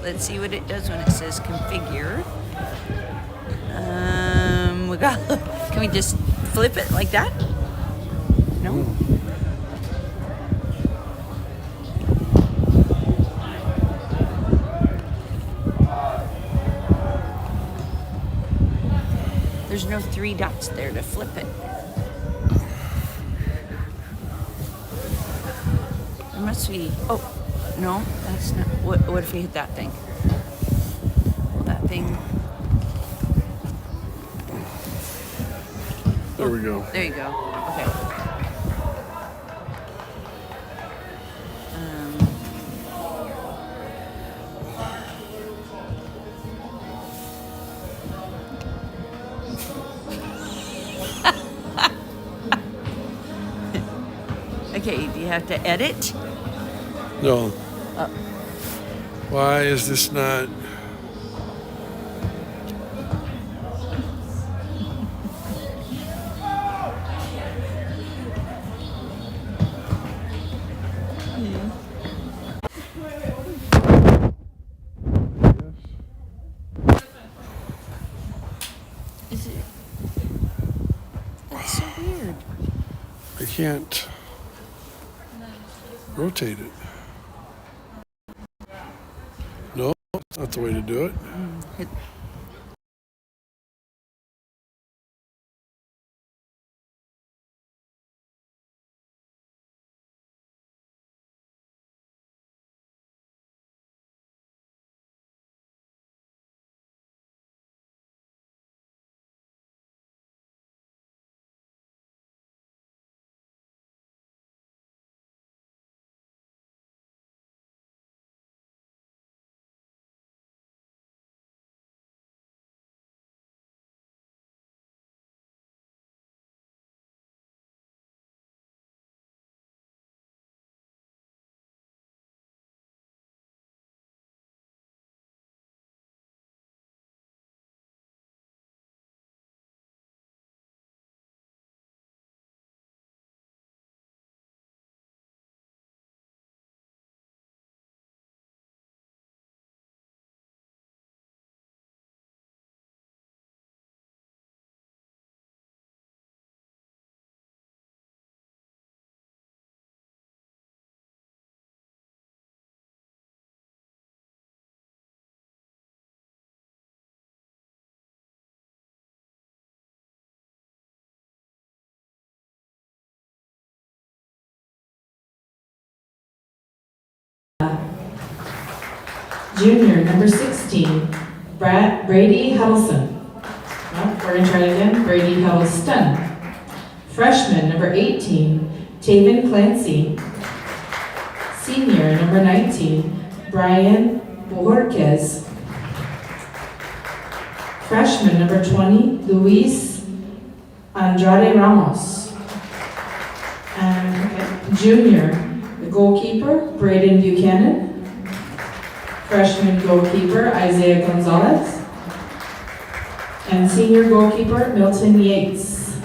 Let's see what it does when it says configure. We got. Can we just flip it like that? No. There's no 3 dots there to flip it. There must be. Oh, no, that's not. What if we hit that thing? That thing. There we go. There you go. Okay. Okay, do you have to edit? No. Why is this not? Is it? That's so weird. I can't rotate it. No, that's not the way to do it. Hit. Junior, number 16, Brady Huddleston. No, we're going to try it again. Brady Huddleston. Freshman, number 18, Taven Clancy. Senior, number 19, Brian Bohorquez. Freshman, number 20, Luis Andrade Ramos. And junior, the goalkeeper, Braden Buchanan. Freshman goalkeeper, Isaiah Gonzalez. And senior goalkeeper, Milton Yates.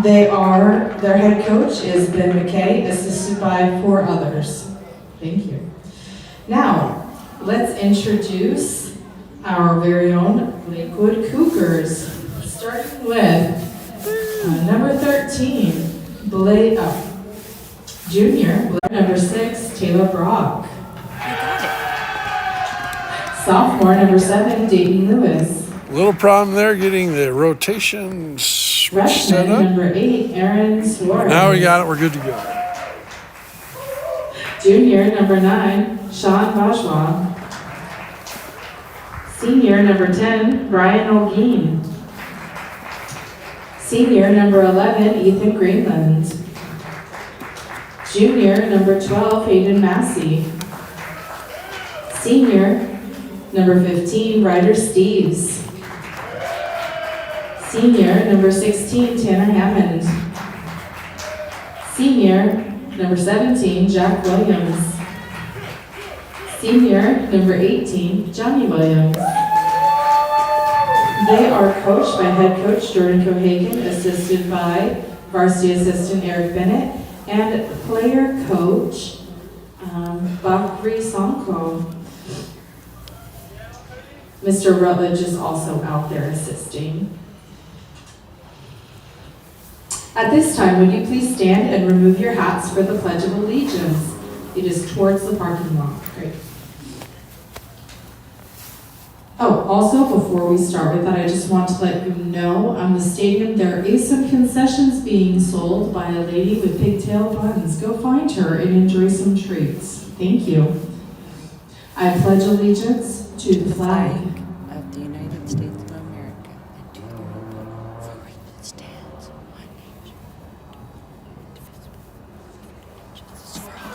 Their head coach is Ben McKay, assisted by 4 others. Thank you. Now, let's introduce our very own Lakewood Cougars, starting with number 13, Junior, number 6, Taylor Brock. Sophomore, number 7, Dayton Lewis. Little problem there getting the rotation switch set Freshman, up. number 8, Aaron Suarez. Now we got it. We're good to go. Junior, number 9, Sean Bajwa. Senior, number 10, Brian Olguin. Senior, number 11, Ethan Greenland. Junior, number 12, Hayden Massey. Senior, number 15, Ryder Steves. Senior, number 16, Tanner Hammond. Senior, number 17, Jack Williams. Senior, number 18, Johnny Williams. They are coached by head coach Jordan Cohagen, assisted by varsity assistant Eric Bennett, and player coach Bakri Sanko. Mr. Rutledge is also out there assisting. At this time, would you please stand and remove your hats for the Pledge of Allegiance? It is towards the parking lot. Great. Oh, also, before we start with that, I just want to let you know on the stadium there is some concessions being sold by a lady with pigtail buttons. Go find her and enjoy some treats. Thank you. I pledge allegiance to the flag of the United States of America and to the republic for which it stands, one nation, indivisible, with justice for all.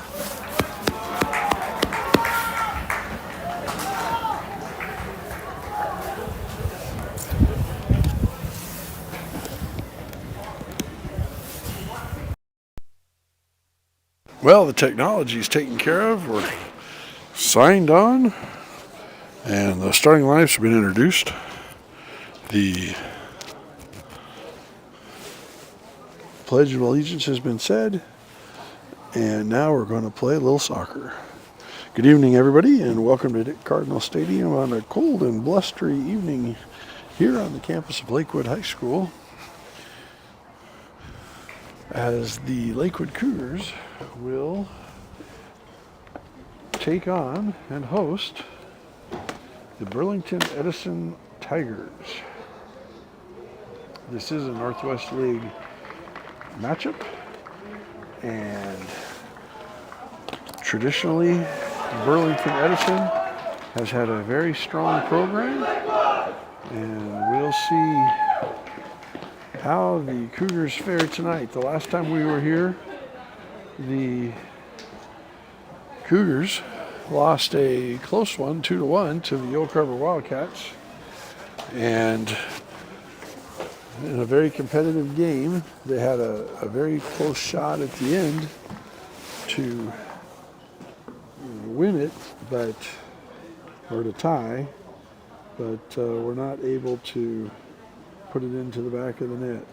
Well, the technology is taken care of. We're signed on, and the starting lineups have been introduced. The Pledge of Allegiance has been said, and now we're going to play a little soccer. Good evening, everybody, and welcome to Dick Cardinal Stadium on a cold and blustery evening here on the campus of Lakewood High School, as the Lakewood Cougars will take on and host the Burlington Edison Tigers. This is a Northwest League matchup, and traditionally Burlington Edison has had a very strong program, and we'll see how the Cougars fare tonight. The last time we were here, the Cougars lost a close one, 2-1, to the Oak Harbor Wildcats. And in a very competitive game, they had a very close shot at the end to win it, or to tie, but were not able to put it into the back of the net.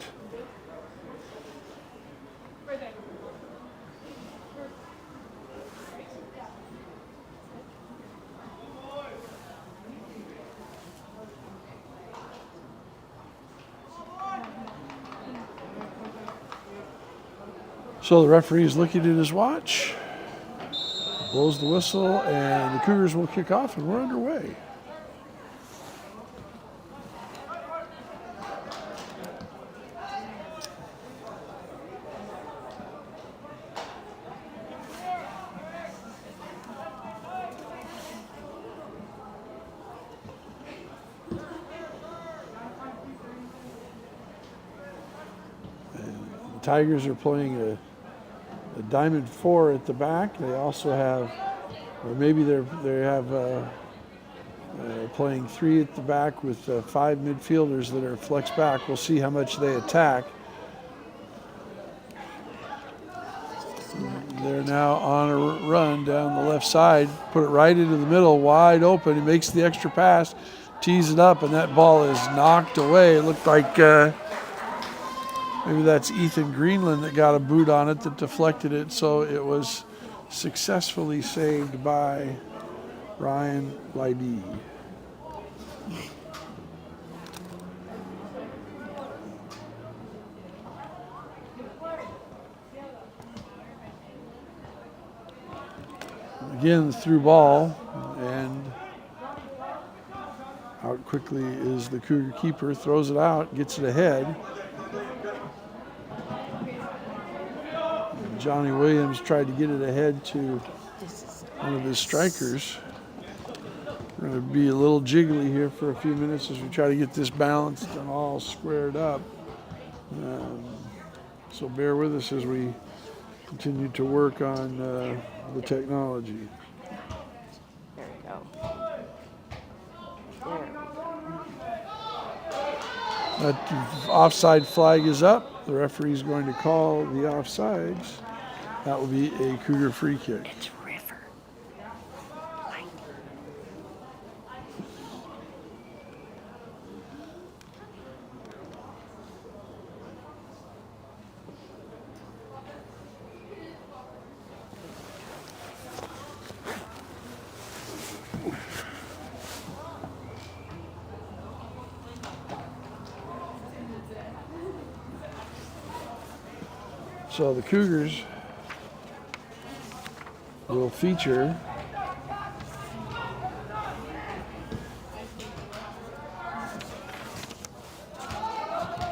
So the referee is looking at his watch, blows the whistle, and the Cougars will kick off, and we're underway. The Tigers are playing a diamond 4 at the back. They also have, or maybe they have playing 3 at the back with 5 midfielders that are flex back. We'll see how much they attack. They're now on a run down the left side, put it right into the middle, wide open. He makes the extra pass, tees it up, and that ball is knocked away. It looked like maybe that's Ethan Greenland that got a boot on it that deflected it, so it was successfully saved by Ryan Lydie. Again, through ball, and out quickly is the Cougar keeper, throws it out, gets it ahead. Johnny Williams tried to get it ahead to one of his strikers. We're going to be a little jiggly here for a few minutes as we try to get this balanced and all squared up. So bear with us as we continue to work on the technology. There we go. There we go. That offside flag is up. The referee is going to call the offsides. That will be a Cougar free kick. It's River. So the Cougars will feature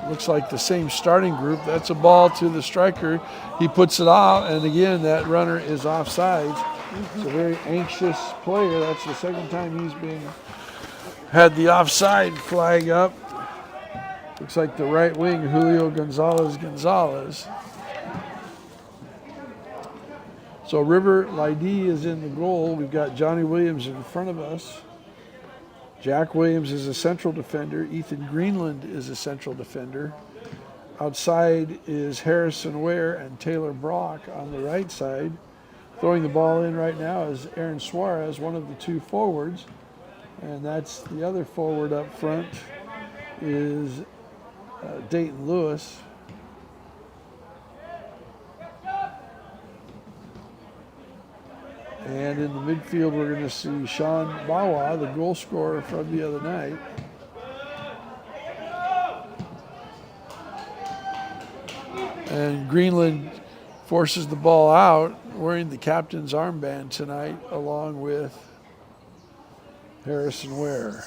looks like the same starting group. That's a ball to the striker. He puts it out, and again, that runner is offside. It's a very anxious player. That's the second time he's had the offside flag up. Looks like the right wing, Julio Gonzalez. So River Lydie is in the goal. We've got Johnny Williams in front of us. Jack Williams is a central defender. Ethan Greenland is a central defender. Outside is Harrison Ware and Taylor Brock on the right side. Throwing the ball in right now is Aaron Suarez, one of the two forwards. And that's the other forward up front is Dayton Lewis. And in the midfield, we're going to see Sean Bawa, the goal scorer from the other night. And Greenland forces the ball out, wearing the captain's armband tonight, along with Harrison Ware.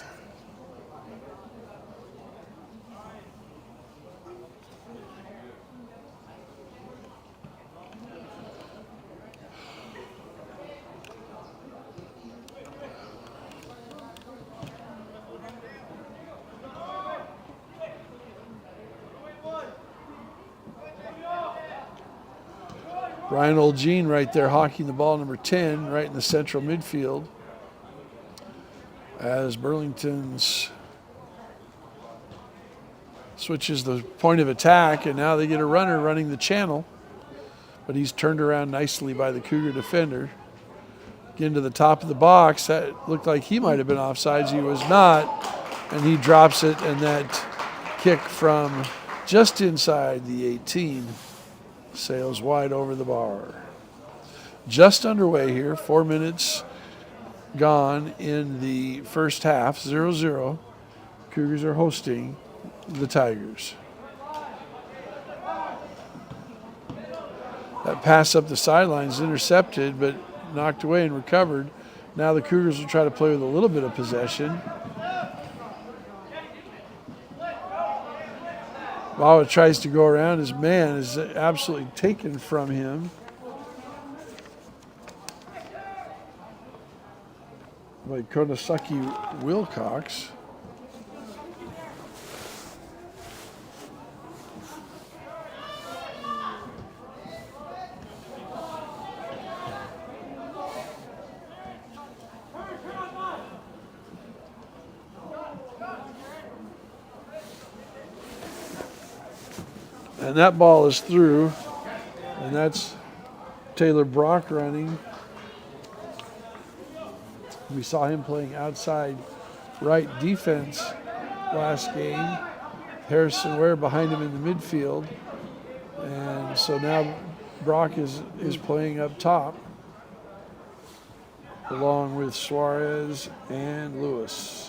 Ryan Oljean right there hawking the ball, number 10, right in the central midfield. As Burlington's switches the point of attack, and now they get a runner running the channel. But he's turned around nicely by the Cougar defender. Getting to the top of the box, that looked like he might have been offsides. He was not, and he drops it, and that kick from just inside the 18 sails wide over the bar. Just underway here, 4 minutes gone in the first half, 0-0. Cougars are hosting the Tigers. That pass up the sidelines intercepted, but knocked away and recovered. Now the Cougars will try to play with a little bit of possession. Bawa tries to go around. His man is absolutely taken from him by Konosaki Wilcox. And that ball is through, and that's Taylor Brock running. We saw him playing outside right defense last game. Harrison Ware behind him in the midfield. And so now Brock is playing up top along with Suarez and Lewis.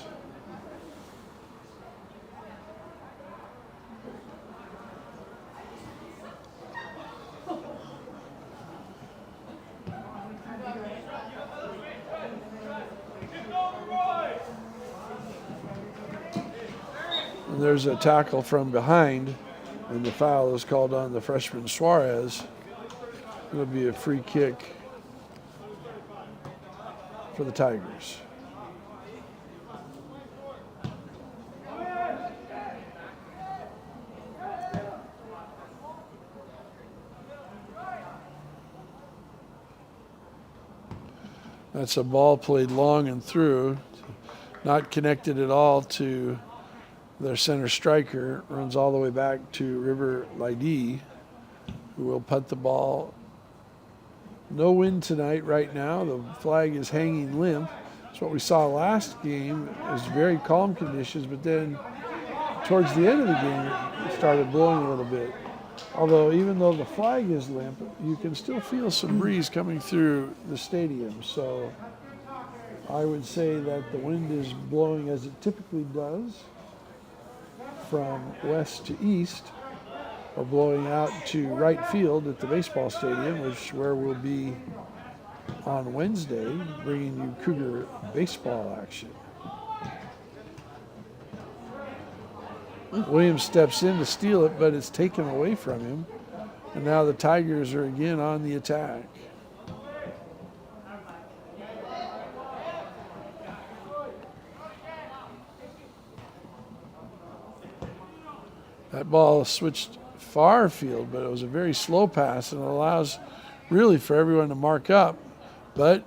There's a tackle from behind, and the foul is called on the freshman Suarez. It'll be a free kick for the Tigers. That's a ball played long and through, not connected at all to their center striker. Runs all the way back to River Lydie, who will punt the ball. No wind tonight right now. The flag is hanging limp. That's what we saw last game. It was very calm conditions, but then towards the end of the game, it started blowing a little bit. Although even though the flag is limp, you can still feel some breeze coming through the stadium. So I would say that the wind is blowing as it typically does, from west to east, are blowing out to right field at the baseball stadium, which where we'll be on Wednesday, bringing you Cougar baseball action. Williams steps in to steal it, but it's taken away from him. And now the Tigers are again on the attack. That ball switched far field, but it was a very slow pass and it allows really for everyone to mark up. But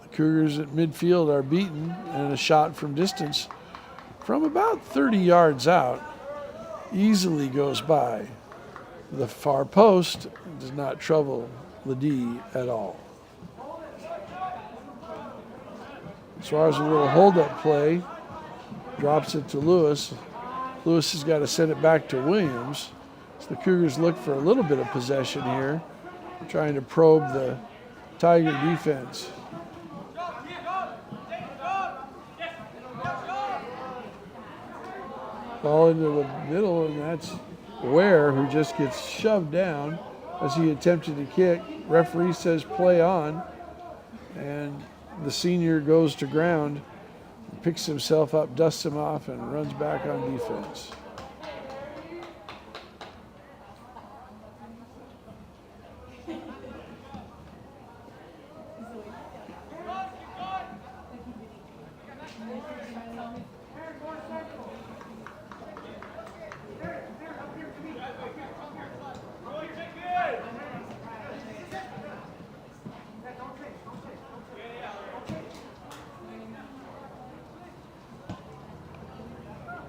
the Cougars at midfield are beaten, and a shot from distance from about 30 yards out easily goes by. The far post does not trouble the D at all. Suarez a little hold-up play, drops it to Lewis. Lewis has got to send it back to Williams. So the Cougars look for a little bit of possession here, trying to probe the Tiger defense. Ball into the middle, and that's Ware, who just gets shoved down as he attempted to kick. Referee says play on, and the senior goes to ground, picks himself up, dusts him off, and runs back on defense.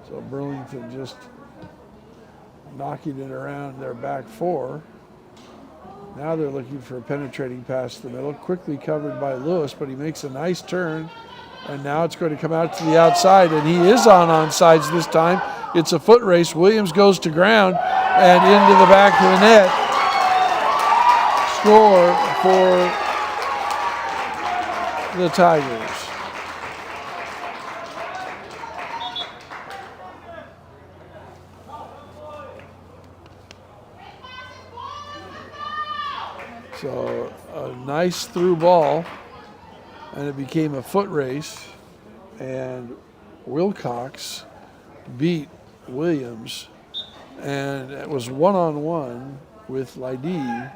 So Burlington just knocking it around their back four. Now they're looking for a penetrating pass to the middle, quickly covered by Lewis, but he makes a nice turn, and now it's going to come out to the outside, and he is onside this time. It's a foot race. Williams goes to ground and into the back of the net. Score for the Tigers. So a nice through ball, and it became a foot race, and Wilcox beat Williams, and it was one-on-one with Lydie,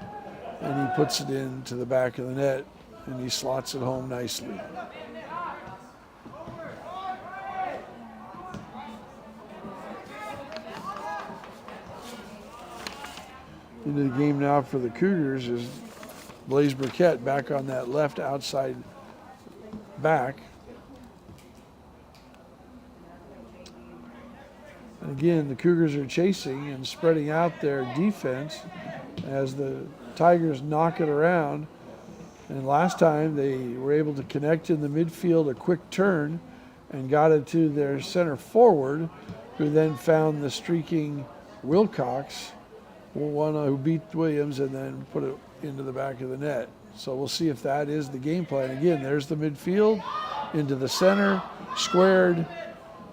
and he puts it into the back of the net, and he slots it home nicely. Into the game now for the Cougars is Blaise Burkett back on that left outside back. And again, the Cougars are chasing and spreading out their defense as the Tigers knock it around. And last time they were able to connect in the midfield, a quick turn, and got it to their center forward, who then found the streaking Wilcox, one who beat Williams and then put it into the back of the net. So we'll see if that is the game plan. Again, there's the midfield, into the center, squared,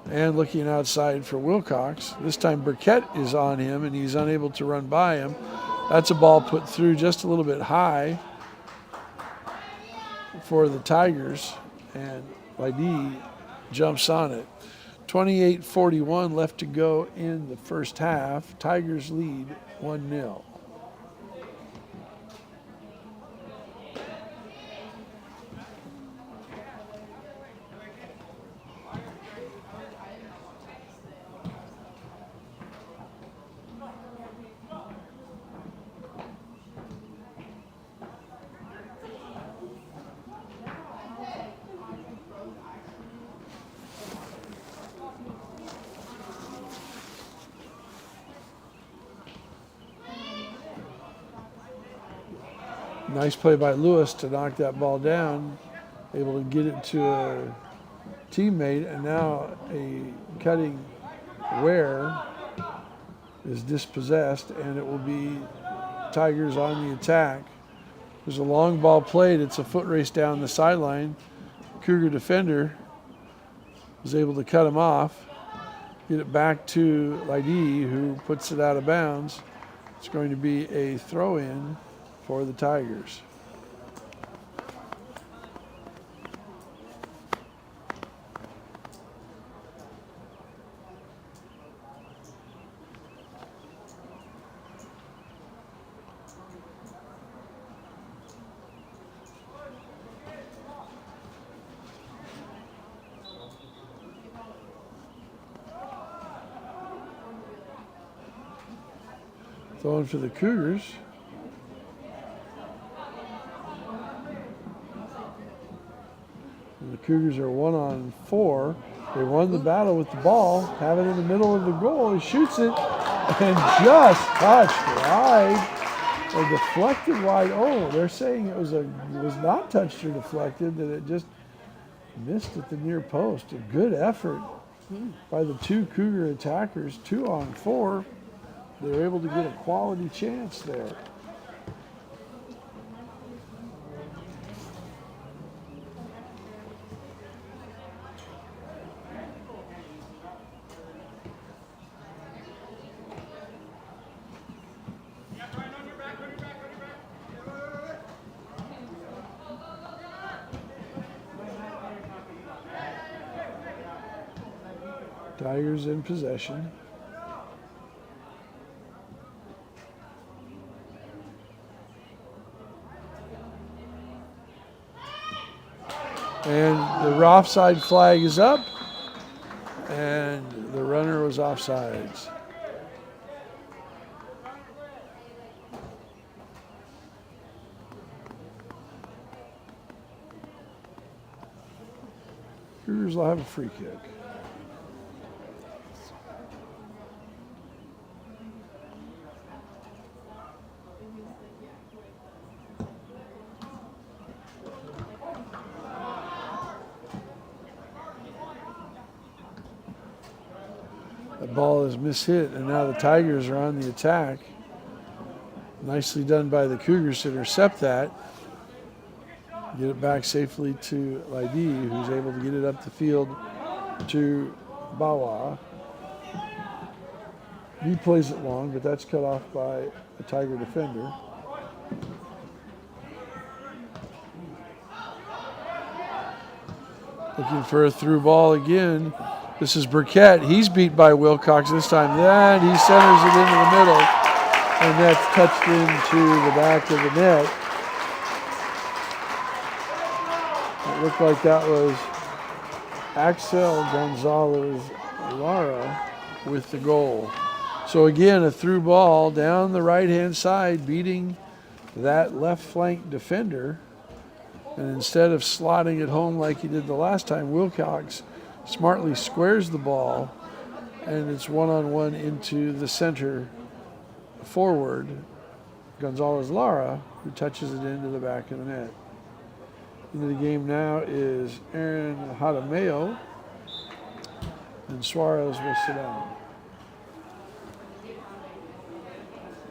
and looking outside for Wilcox. This time Burkett is on him, and he's unable to run by him. That's a ball put through just a little bit high for the Tigers, and Lydie jumps on it. 28:41 left to go in the first half. Tigers lead 1-0. Nice play by Lewis to knock that ball down, able to get it to a teammate, and now a cutting Ware is dispossessed, and it will be Tigers on the attack. There's a long ball played. It's a foot race down the sideline. Cougar defender was able to cut him off, get it back to Lydie, who puts it out of bounds. It's going to be a throw-in for the Tigers. Throwing for the Cougars. And the Cougars are 1-on-4. They won the battle with the ball. Have it in the middle of the goal. He shoots it and just touched wide. Or deflected wide. Oh, they're saying it was not touched or deflected, that it just missed at the near post. A good effort by the two Cougar attackers. 2-on-4. They were able to get a quality chance there. Tigers in possession. And the offside flag is up, and the runner was offsides. Cougars will have a free kick. The ball is mishit, and now the Tigers are on the attack. Nicely done by the Cougars to intercept that. Get it back safely to Lydie, who's able to get it up the field to Bawa. He plays it long, but that's cut off by a Tiger defender. Looking for a through ball again. This is Burkett. He's beat by Wilcox this time. And he centers it into the middle. And that's touched into the back of the net. It looked like that was Axel Gonzalez Lara with the goal. So again, a through ball down the right-hand side, beating that left flank defender. And instead of slotting it home like he did the last time, Wilcox smartly squares the ball, and it's one-on-one into the center forward, Gonzalez Lara, who touches it into the back of the net. Into the game now is Aaron Hadameo, and Suarez will sit down.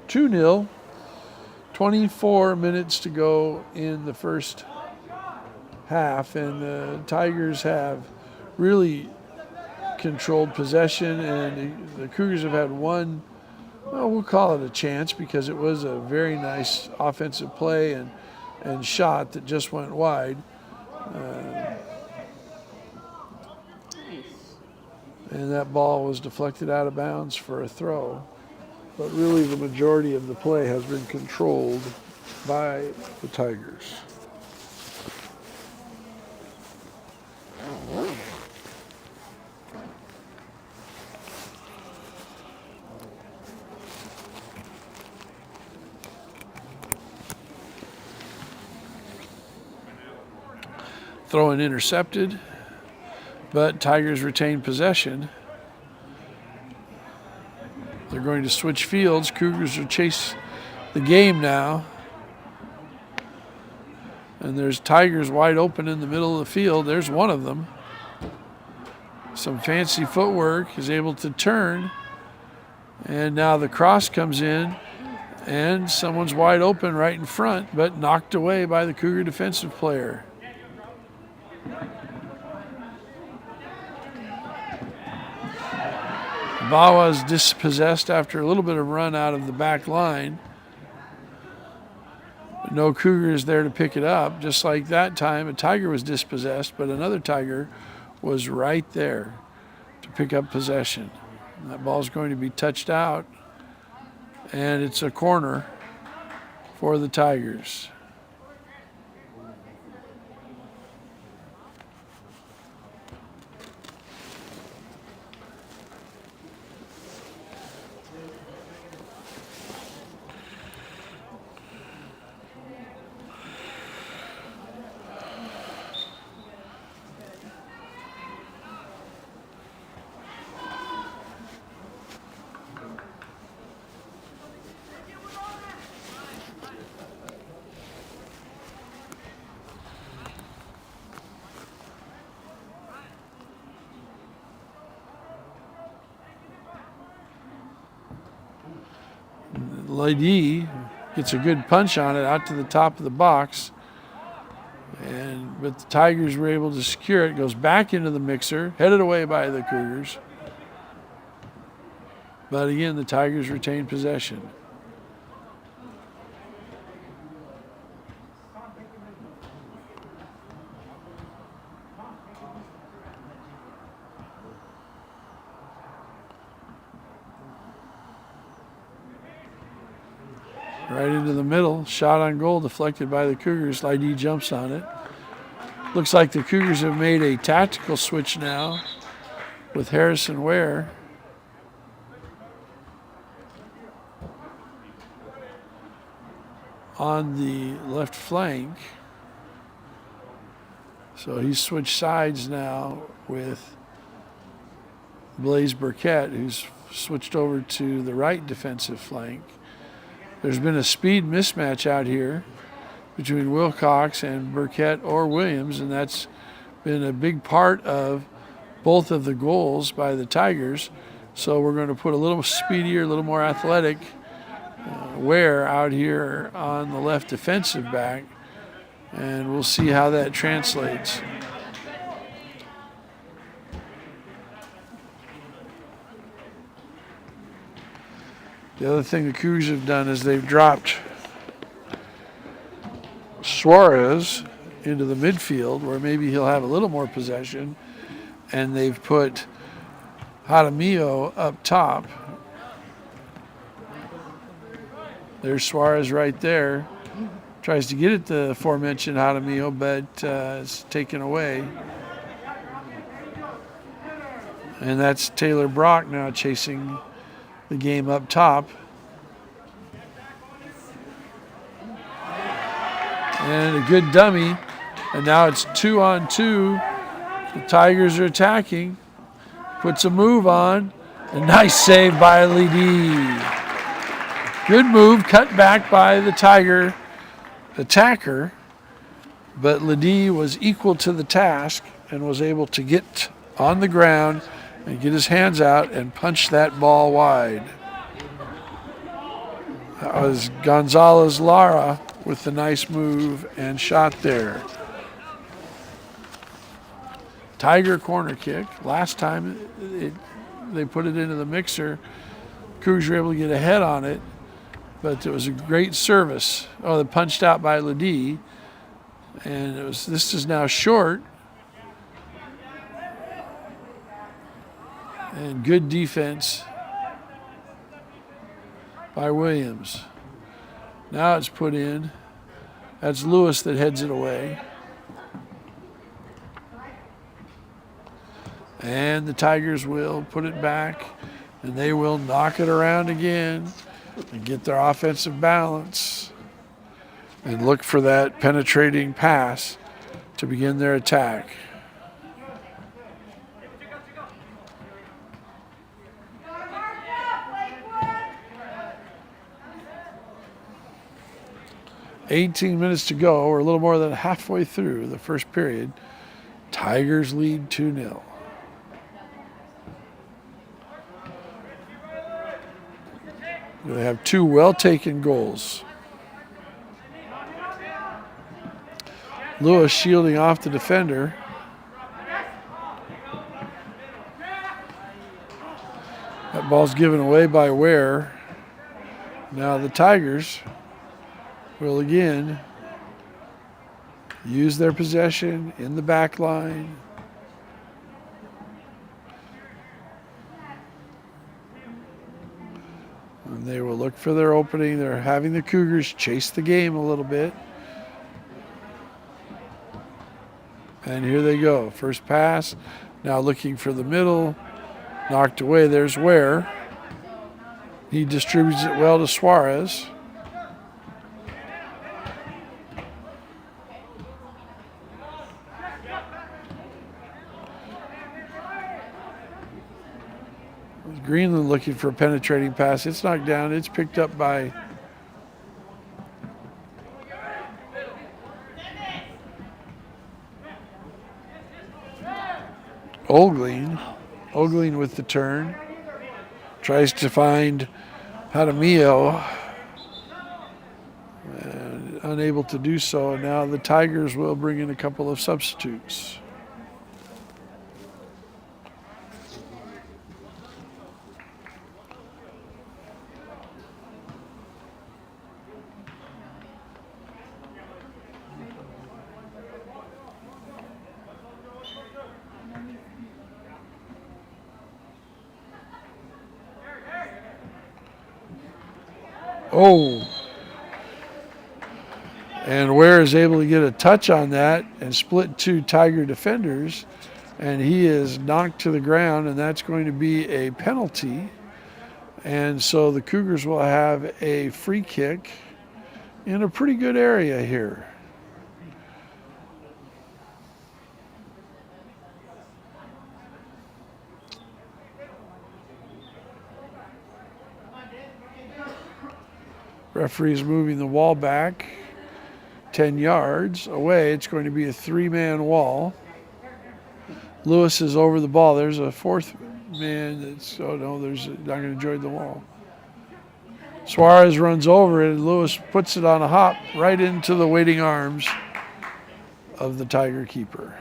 2-0, 24 minutes to go in the first half, and the Tigers have really controlled possession, and the Cougars have had one, well, we'll call it a chance, because it was a very nice offensive play and shot that just went wide. And that ball was deflected out of bounds for a throw. But really the majority of the play has been controlled by the Tigers. Throw-in intercepted, but Tigers retain possession. They're going to switch fields. Cougars will chase the game now. And there's Tigers wide open in the middle of the field. There's one of them. Some fancy footwork, is able to turn. And now the cross comes in, and someone's wide open right in front, but knocked away by the Cougar defensive player. The ball was dispossessed after a little bit of run out of the back line. No Cougars there to pick it up. Just like that time, a Tiger was dispossessed, but another Tiger was right there to pick up possession. And that ball's going to be touched out, and it's a corner for the Tigers. Lady gets a good punch on it out to the top of the box, but the Tigers were able to secure it. It goes back into the mixer, headed away by the Cougars. But again, the Tigers retain possession. Right into the middle, shot on goal, deflected by the Cougars. Lydie jumps on it. Looks like the Cougars have made a tactical switch now with Harrison Ware. On the left flank. So he's switched sides now with Blaise Burkett, who's switched over to the right defensive flank. There's been a speed mismatch out here between Wilcox and Burkett or Williams, and that's been a big part of both of the goals by the Tigers. So we're going to put a little speedier, a little more athletic Ware out here on the left defensive back, and we'll see how that translates. The other thing the Cougars have done is they've dropped Suarez into the midfield where maybe he'll have a little more possession, and they've put Jaramillo up top. There's Suarez right there. Tries to get at the aforementioned Jaramillo, but it's taken away. And that's Taylor Brock now chasing the game up top. And a good dummy. And now it's 2-on-2. The Tigers are attacking. Puts a move on. A nice save by Lydie. Good move, cut back by the Tiger attacker. But Lydie was equal to the task and was able to get on the ground and get his hands out and punch that ball wide. That was Gonzalez Lara with the nice move and shot there. Tiger corner kick. Last time they put it into the mixer, Cougars were able to get ahead on it, but it was a great service. Oh, they punched out by Lydie, and this is now short. And good defense by Williams. Now it's put in. That's Lewis that heads it away. And the Tigers will put it back, and they will knock it around again and get their offensive balance and look for that penetrating pass to begin their attack. "18 minutes to go. We're a little more than halfway through the first period. Tigers lead 2-0. They have two well-taken goals. Lewis shielding off the defender. Ball's given away by Ware. Now the Tigers will again use their possession in the back line. And they will look for their opening. They're having the Cougars chase the game a little bit. And here they go. First pass. Now looking for the middle. Knocked away. There's Ware. He distributes it well to Suarez. Greenland looking for a penetrating pass. It's knocked down. It's picked up by Ogling. Ogling with the turn. Tries to find Jaramillo. And unable to do so. And now the Tigers will bring in a couple of substitutes. Oh, and Ware is able to get a touch on that and split two Tiger defenders, and he is knocked to the ground, and that's going to be a penalty. And so the Cougars will have a free kick in a pretty good area here. Referee's moving the wall back 10 yards away. It's going to be a three-man wall. Lewis is over the ball. There's a fourth man that's, oh no, there's not going to join the wall. Suarez runs over it, and Lewis puts it on a hop right into the waiting arms of the Tiger keeper.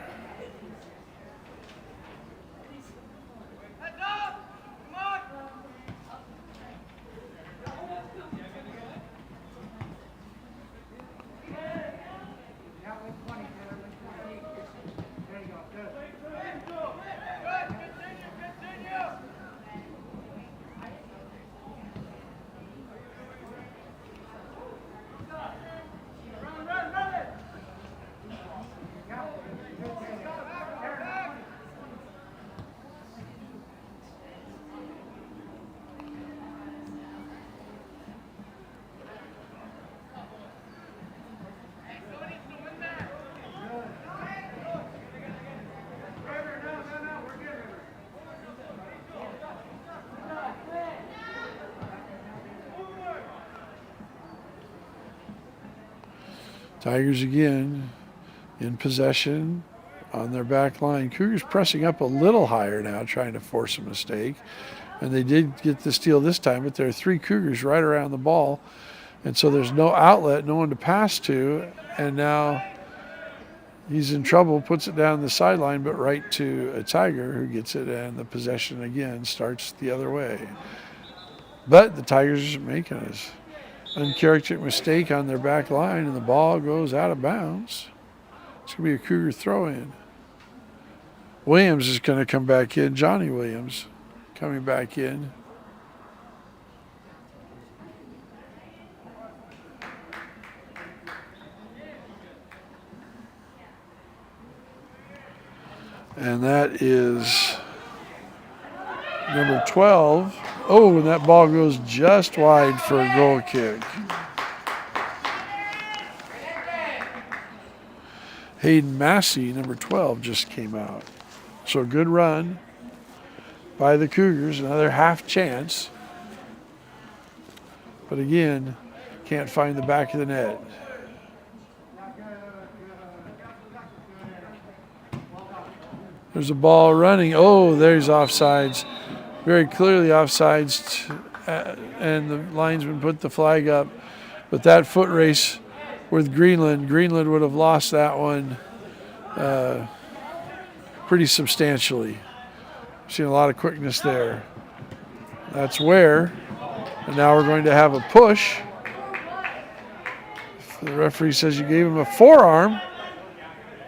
Tigers again in possession on their back line. Cougars pressing up a little higher now, trying to force a mistake. And they did get the steal this time, but there are three Cougars right around the ball. And so there's no outlet, no one to pass to. And now he's in trouble, puts it down the sideline, but right to a Tiger who gets it, and the possession again starts the other way. But the Tigers are making us uncharacteristic mistake on their back line, and the ball goes out of bounds. It's going to be a Cougar throw-in. Williams is going to come back in. Johnny Williams coming back in. And that is number 12. Oh, and that ball goes just wide for a goal kick. Hayden Massey, number 12, just came out. So good run by the Cougars, another half chance. But again, can't find the back of the net. There's a ball running. Oh, there's offsides. Very clearly offsides, and the linesman put the flag up. But that foot race with Greenland would have lost that one pretty substantially. Seen a lot of quickness there. That's Ware. And now we're going to have a push. The referee says you gave him a forearm.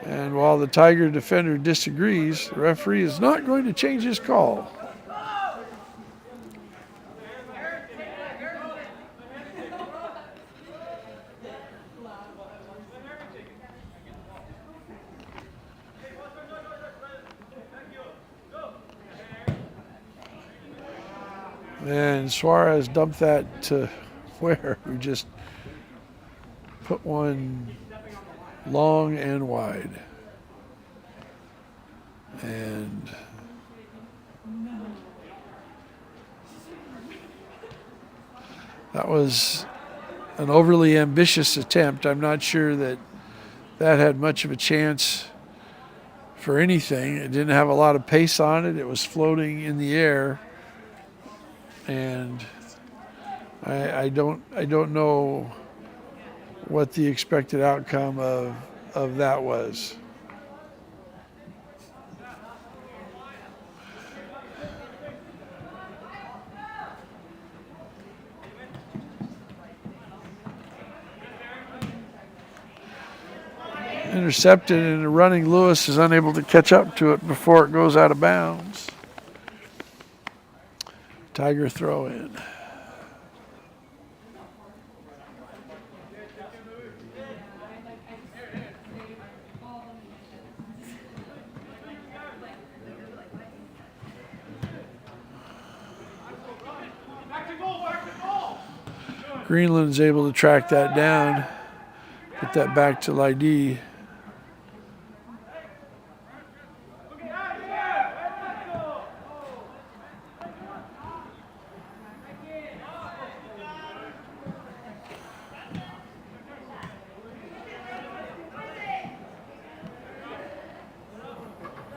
And while the Tiger defender disagrees, the referee is not going to change his call. And Suarez dumped that to Ware, who just put one long and wide. And that was an overly ambitious attempt. I'm not sure that had much of a chance for anything. It didn't have a lot of pace on it. It was floating in the air. And I don't know what the expected outcome of that was. Intercepted and running Lewis is unable to catch up to it before it goes out of bounds. Tiger throw in. Greenland's able to track that down, get that back to Lydie.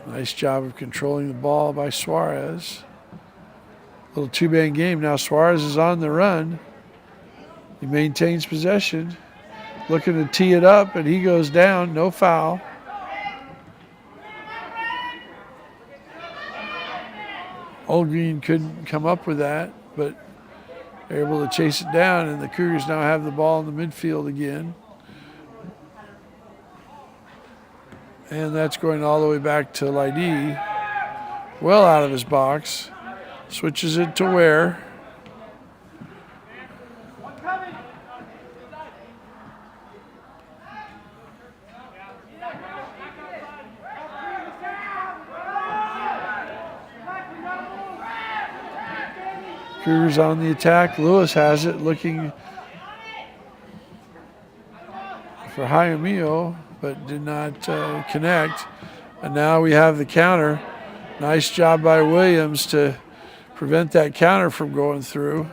Nice job of controlling the ball by Suarez. Little two-man game. Now Suarez is on the run. He maintains possession. Looking to tee it up, and he goes down. No foul. Old Green couldn't come up with that, but they're able to chase it down, and the Cougars now have the ball in the midfield again. And that's going all the way back to Lydie. Well out of his box. Switches it to Ware. Cougars on the attack. Lewis has it, looking for Jaimillo, but did not connect. And now we have the counter. Nice job by Williams to prevent that counter from going through.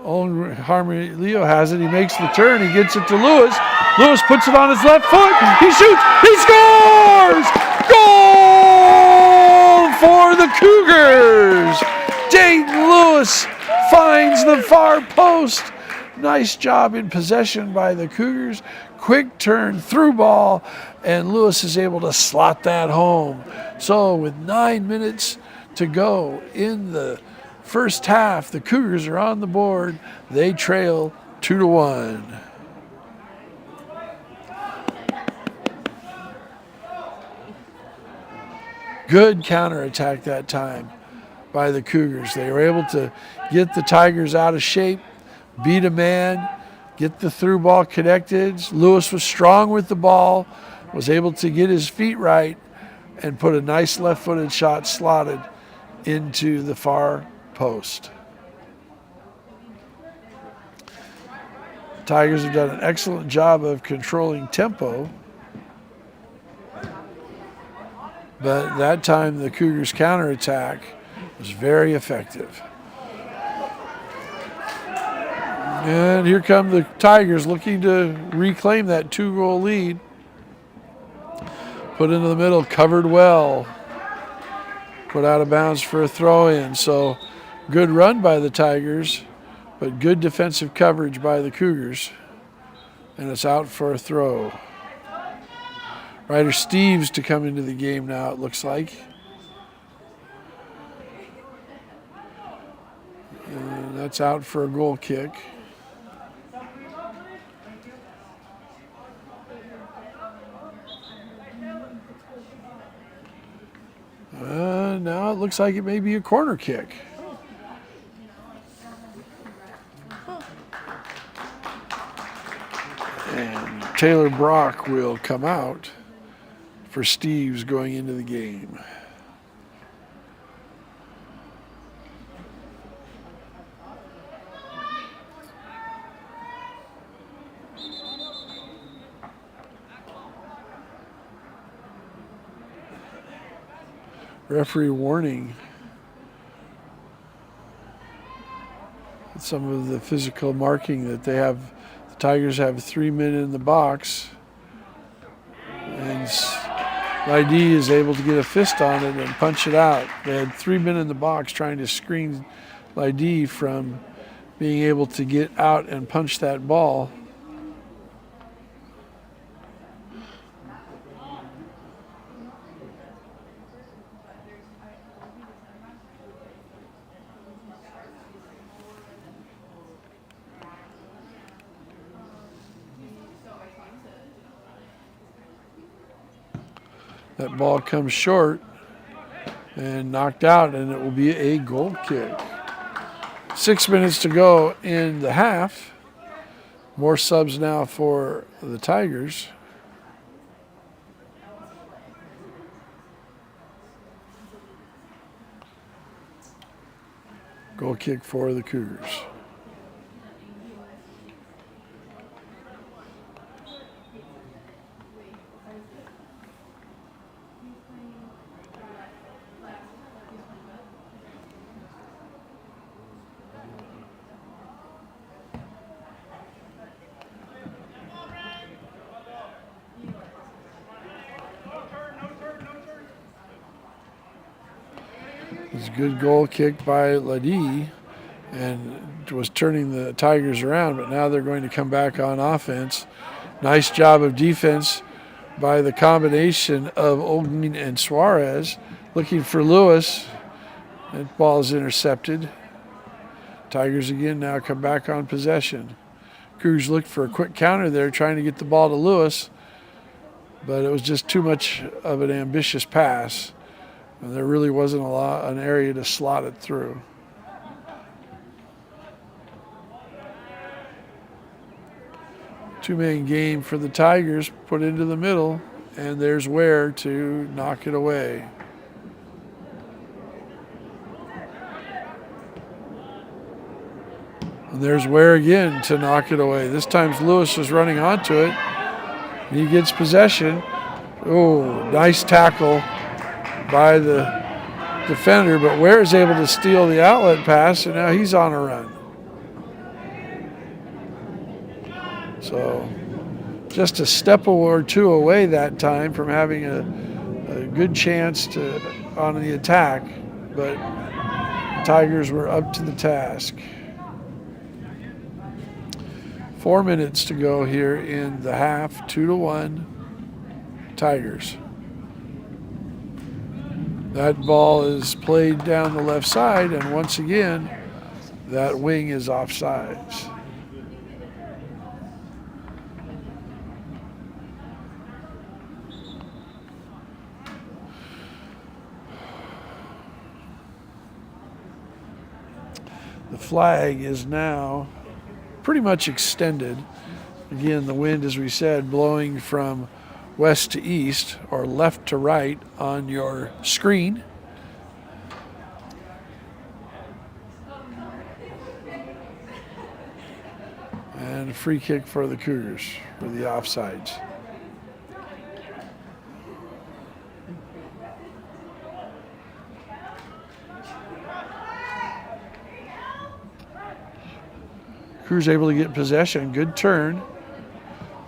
Owen Jaimillo has it. He makes the turn. He gets it to Lewis. Lewis puts it on his left foot. He shoots. He scores! Goal for the Cougars! Dayton Lewis finds the far post. Nice job in possession by the Cougars. Quick turn, through ball, and Lewis is able to slot that home. So with 9 minutes to go in the first half, the Cougars are on the board. They trail 2-1. Good counterattack that time by the Cougars. They were able to get the Tigers out of shape, beat a man, get the through ball connected. Lewis was strong with the ball, was able to get his feet right, and put a nice left-footed shot slotted into the far post. Tigers have done an excellent job of controlling tempo, but that time the Cougars' counterattack was very effective. And here come the Tigers looking to reclaim that 2-goal lead. Put into the middle, covered well. Put out of bounds for a throw-in. So good run by the Tigers, but good defensive coverage by the Cougars. And it's out for a throw. Ryder Steves to come into the game now, it looks like. And that's out for a goal kick. Now it looks like it may be a corner kick. And Taylor Brock will come out for Steves going into the game. Referee warning some of the physical marking that they have. The Tigers have 3 men in the box, and Lydie is able to get a fist on it and punch it out. They had 3 men in the box trying to screen Lydie from being able to get out and punch that ball. That ball comes short and knocked out, and it will be a goal kick. 6 minutes to go in the half. More subs now for the Tigers. Goal kick for the Cougars. It's a good goal kick by Lydie and was turning the Tigers around, but now they're going to come back on offense. Nice job of defense by the combination of Olguin and Suarez. Looking for Lewis. That ball is intercepted. Tigers again now come back on possession. Cougars looked for a quick counter there, trying to get the ball to Lewis, but it was just too much of an ambitious pass. And there really wasn't an area to slot it through. Two-man game for the Tigers, put into the middle, and there's Ware to knock it away. And there's Ware again to knock it away. This time Lewis is running onto it. He gets possession. Oh, nice tackle by the defender, but Ware is able to steal the outlet pass, and now he's on a run. So just a step or two away that time from having a good chance on the attack, but the Tigers were up to the task. 4 minutes to go here in the half, 2-1 Tigers. That ball is played down the left side, and once again, that wing is offsides. The flag is now pretty much extended. Again, the wind, as we said, blowing from west to east or left to right on your screen. And a free kick for the Cougars for the offsides. Cougars able to get possession, good turn.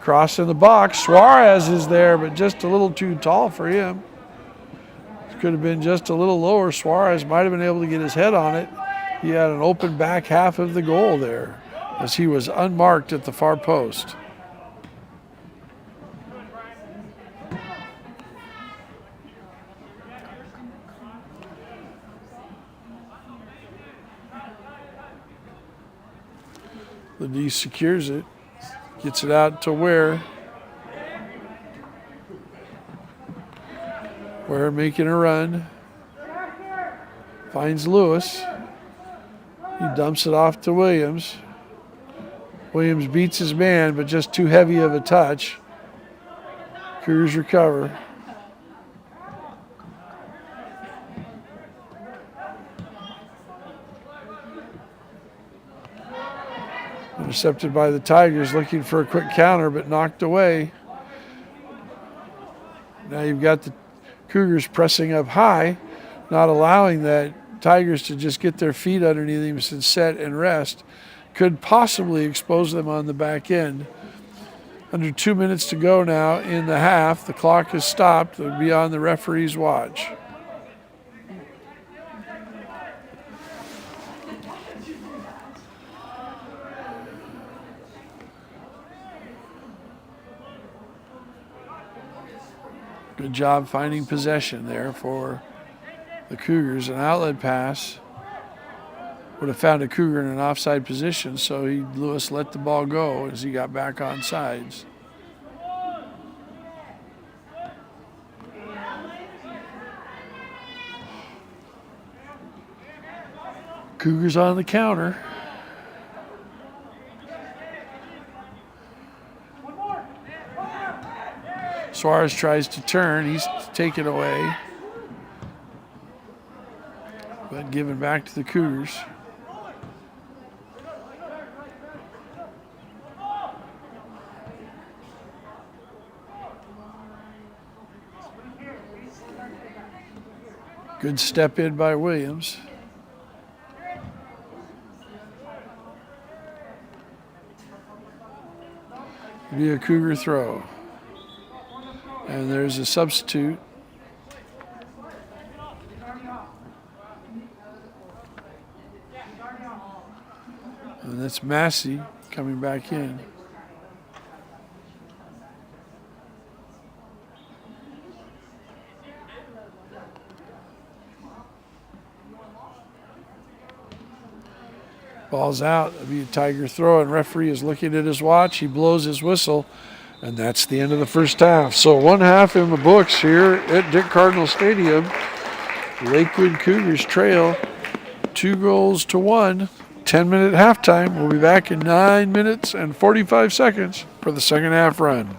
Cross in the box. Suarez is there, but just a little too tall for him. Could have been just a little lower. Suarez might have been able to get his head on it. He had an open back half of the goal there as he was unmarked at the far post. The D secures it, gets it out to Ware. Ware making a run. Finds Lewis. He dumps it off to Williams. Williams beats his man, but just too heavy of a touch. Cougars recover. Intercepted by the Tigers, looking for a quick counter, but knocked away. Now you've got the Cougars pressing up high, not allowing that Tigers to just get their feet underneath them and set and rest. Could possibly expose them on the back end. Under 2 minutes to go now in the half. The clock has stopped. It'll be on the referee's watch. Good job finding possession there for the Cougars. An outlet pass would have found a Cougar in an offside position, so Lewis let the ball go as he got back on sides. Cougars on the counter. Suarez tries to turn. He's taken away. But given back to the Cougars. Good step in by Williams. Be a Cougar throw. And there's a substitute. And that's Massey coming back in. Ball's out. It'll be a Tiger throw, and referee is looking at his watch. He blows his whistle. And that's the end of the first half. So 1 half in the books here at Dick Cardinal Stadium. Lakewood Cougars trail 2-1. 10-minute halftime. We'll be back in 9 minutes and 45 seconds for the second half run.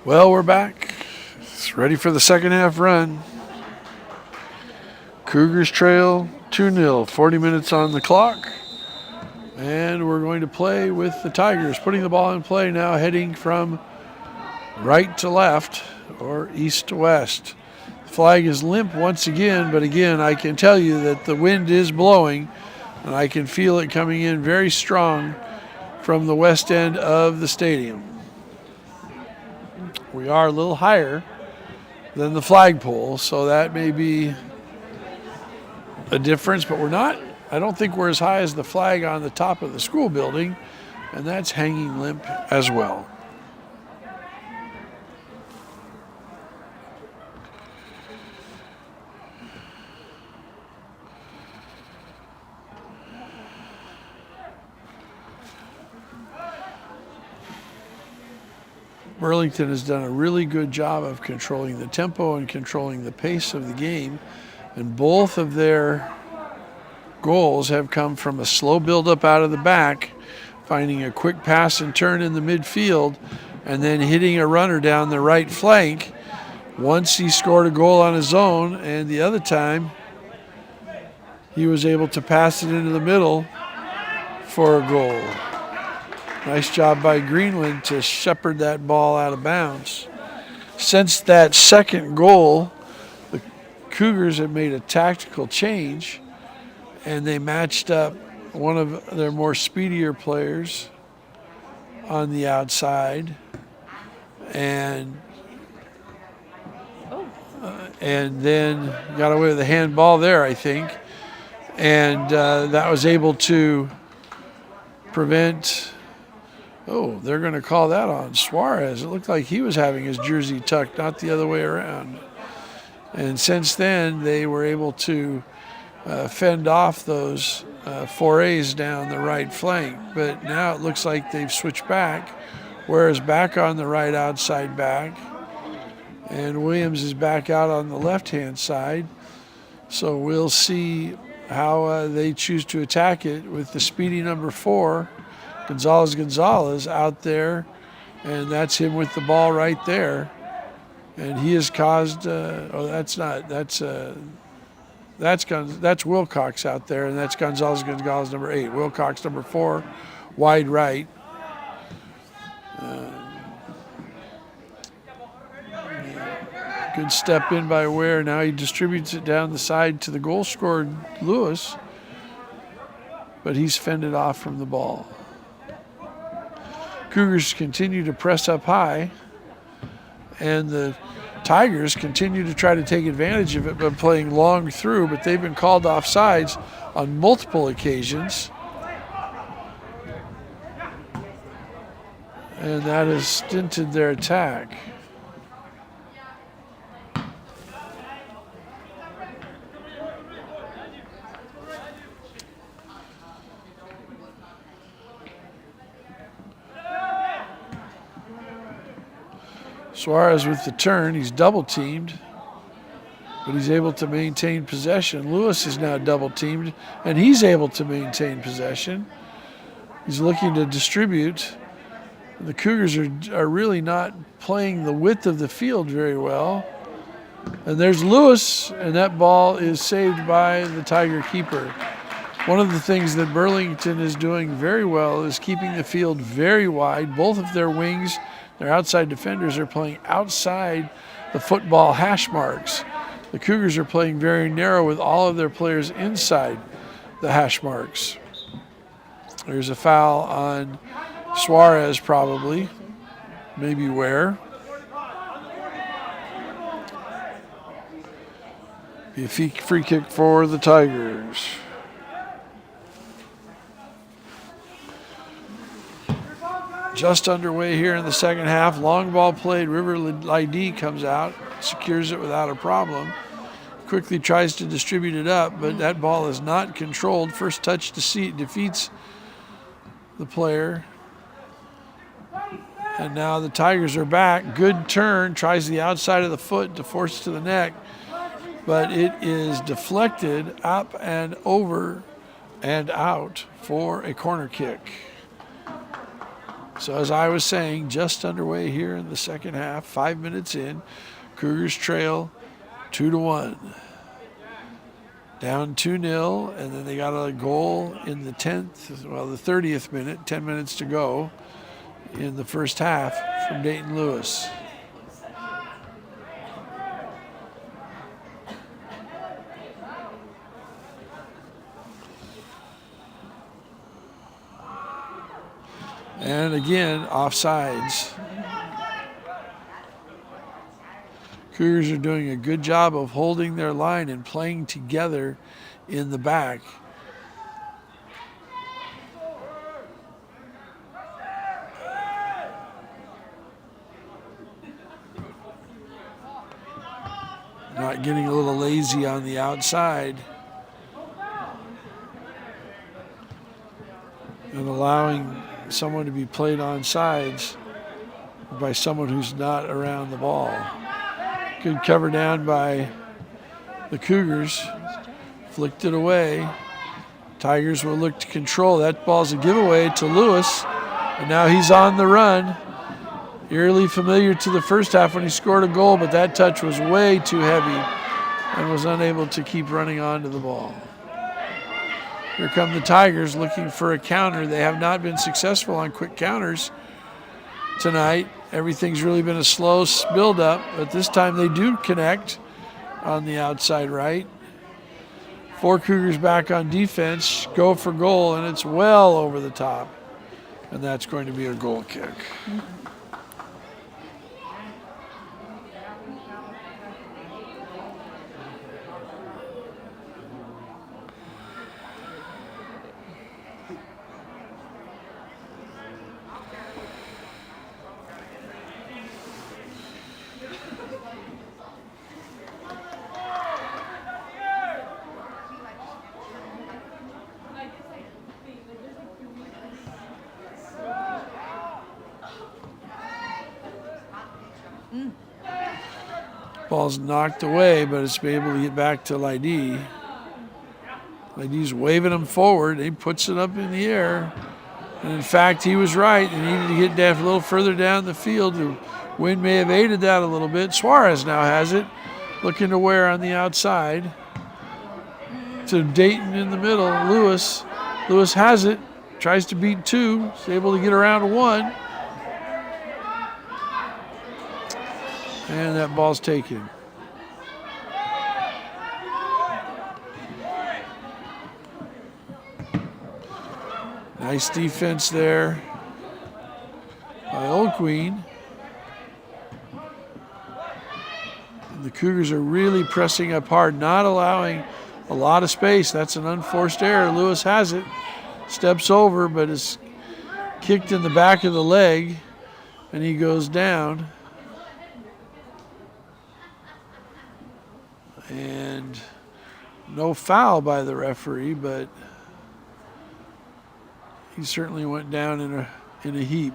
Well, we're back. It's ready for the second half run. Cougars trail 2-0, 40 minutes on the clock. And we're going to play with the Tigers, putting the ball in play now, heading from right to left or east to west. The flag is limp once again, but again, I can tell you that the wind is blowing, and I can feel it coming in very strong from the west end of the stadium. We are a little higher than the flagpole, so that may be a difference, but we're not. I don't think we're as high as the flag on the top of the school building, and that's hanging limp as well. Burlington has done a really good job of controlling the tempo and controlling the pace of the game, and both of their goals have come from a slow build-up out of the back, finding a quick pass and turn in the midfield, and then hitting a runner down the right flank. Once he scored a goal on his own, and the other time he was able to pass it into the middle for a goal. Nice job by Greenland to shepherd that ball out of bounds. Since that second goal, the Cougars have made a tactical change, and they matched up one of their more speedier players on the outside, and then got away with a handball there, I think, and that was able to prevent. Oh, they're going to call that on Suarez. It looked like he was having his jersey tucked, not the other way around. And since then, they were able to fend off those forays down the right flank. But now it looks like they've switched back, whereas back on the right outside back, and Williams is back out on the left-hand side. So we'll see how they choose to attack it with the speedy number 4, Gonzalez out there, and that's him with the ball right there. And he has caused, that's Wilcox out there, and that's Gonzalez number 8. Wilcox number 4, wide right. Good step in by Ware. Now he distributes it down the side to the goal scorer, Lewis, but he's fended off from the ball. Cougars continue to press up high, and the Tigers continue to try to take advantage of it by playing long through, but they've been called off sides on multiple occasions. And that has stinted their attack. Suarez with the turn, he's double teamed, but he's able to maintain possession. Lewis is now double teamed, and he's able to maintain possession. He's looking to distribute. The Cougars are really not playing the width of the field very well. And there's Lewis, and that ball is saved by the Tiger keeper. One of the things that Burlington is doing very well is keeping the field very wide. Both of their wings, their outside defenders, are playing outside the football hash marks. The Cougars are playing very narrow with all of their players inside the hash marks. There's a foul on Suarez probably, maybe Ware. Be a free kick for the Tigers. Just underway here in the second half. Long ball played. River Lydie comes out, secures it without a problem. Quickly tries to distribute it up, but that ball is not controlled. First touch defeats the player. And now the Tigers are back. Good turn. Tries the outside of the foot to force to the neck, but it is deflected up and over and out for a corner kick. So as I was saying, just underway here in the second half, 5 minutes in. Cougars trail 2-1. Down 2-0, and then they got a goal in the 30th minute, 10 minutes to go in the first half from Dayton Lewis. And again, offsides. Cougars are doing a good job of holding their line and playing together in the back. Not getting a little lazy on the outside. And allowing someone to be played on sides by someone who's not around the ball. Good cover down by the Cougars. Flicked it away. Tigers will look to control. That ball's a giveaway to Lewis. And now he's on the run. Eerily familiar to the first half when he scored a goal, but that touch was way too heavy and was unable to keep running onto the ball. Here come the Tigers looking for a counter. They have not been successful on quick counters tonight. Everything's really been a slow build-up, but this time they do connect on the outside right. 4 Cougars back on defense, go for goal, and it's well over the top. And that's going to be a goal kick. Ball's knocked away, but it's been able to get back to Lydie. Lydie's waving him forward. He puts it up in the air. And in fact, he was right. He needed to get down a little further down the field. The wind may have aided that a little bit. Suarez now has it, looking to wear on the outside. To Dayton in the middle. Lewis. Lewis has it. Tries to beat 2. He's able to get around 1. And that ball's taken. Nice defense there by Old Queen. And the Cougars are really pressing up hard, not allowing a lot of space. That's an unforced error. Lewis has it. Steps over, but is kicked in the back of the leg, and he goes down. And no foul by the referee, but he certainly went down in a heap.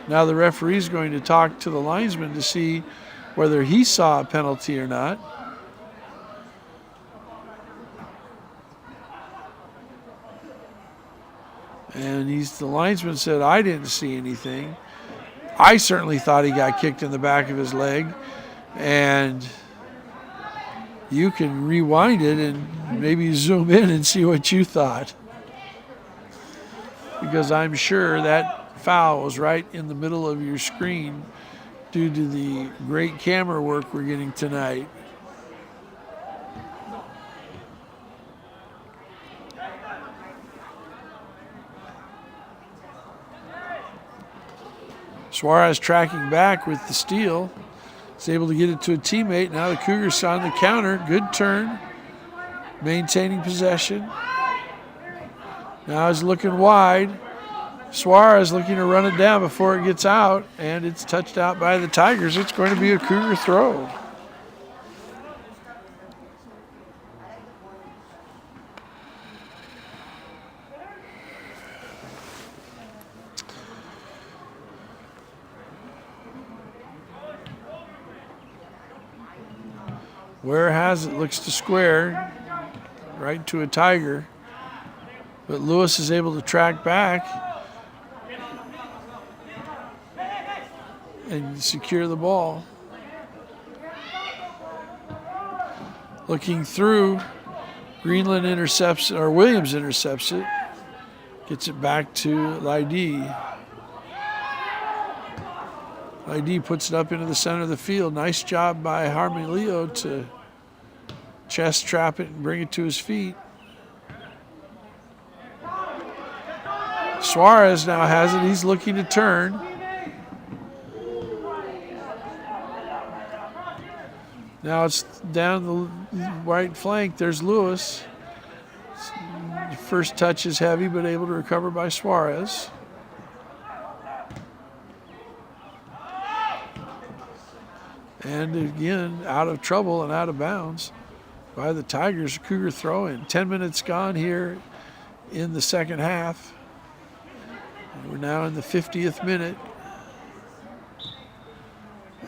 Now the referee's going to talk to the linesman to see whether he saw a penalty or not. And the linesman said, I didn't see anything. I certainly thought he got kicked in the back of his leg. And you can rewind it and maybe zoom in and see what you thought. Because I'm sure that foul was right in the middle of your screen due to the great camera work we're getting tonight. Suarez tracking back with the steal. He's able to get it to a teammate. Now the Cougars on the counter. Good turn. Maintaining possession. Now he's looking wide. Suarez looking to run it down before it gets out, and it's touched out by the Tigers. It's going to be a Cougar throw. Ware has it, looks to square, right to a Tiger. But Lewis is able to track back. and secure the ball. Looking through, Greenland intercepts, or Williams intercepts it. Gets it back to Lydie. Lydie puts it up into the center of the field. Nice job by Harmon Leo to chest trap it and bring it to his feet. Suarez now has it. He's looking to turn. Now it's down the right flank. There's Lewis. First touch is heavy, but able to recover by Suarez. And again, out of trouble and out of bounds by the Tigers. Cougar throw in. 10 minutes gone here in the second half. We're now in the 50th minute.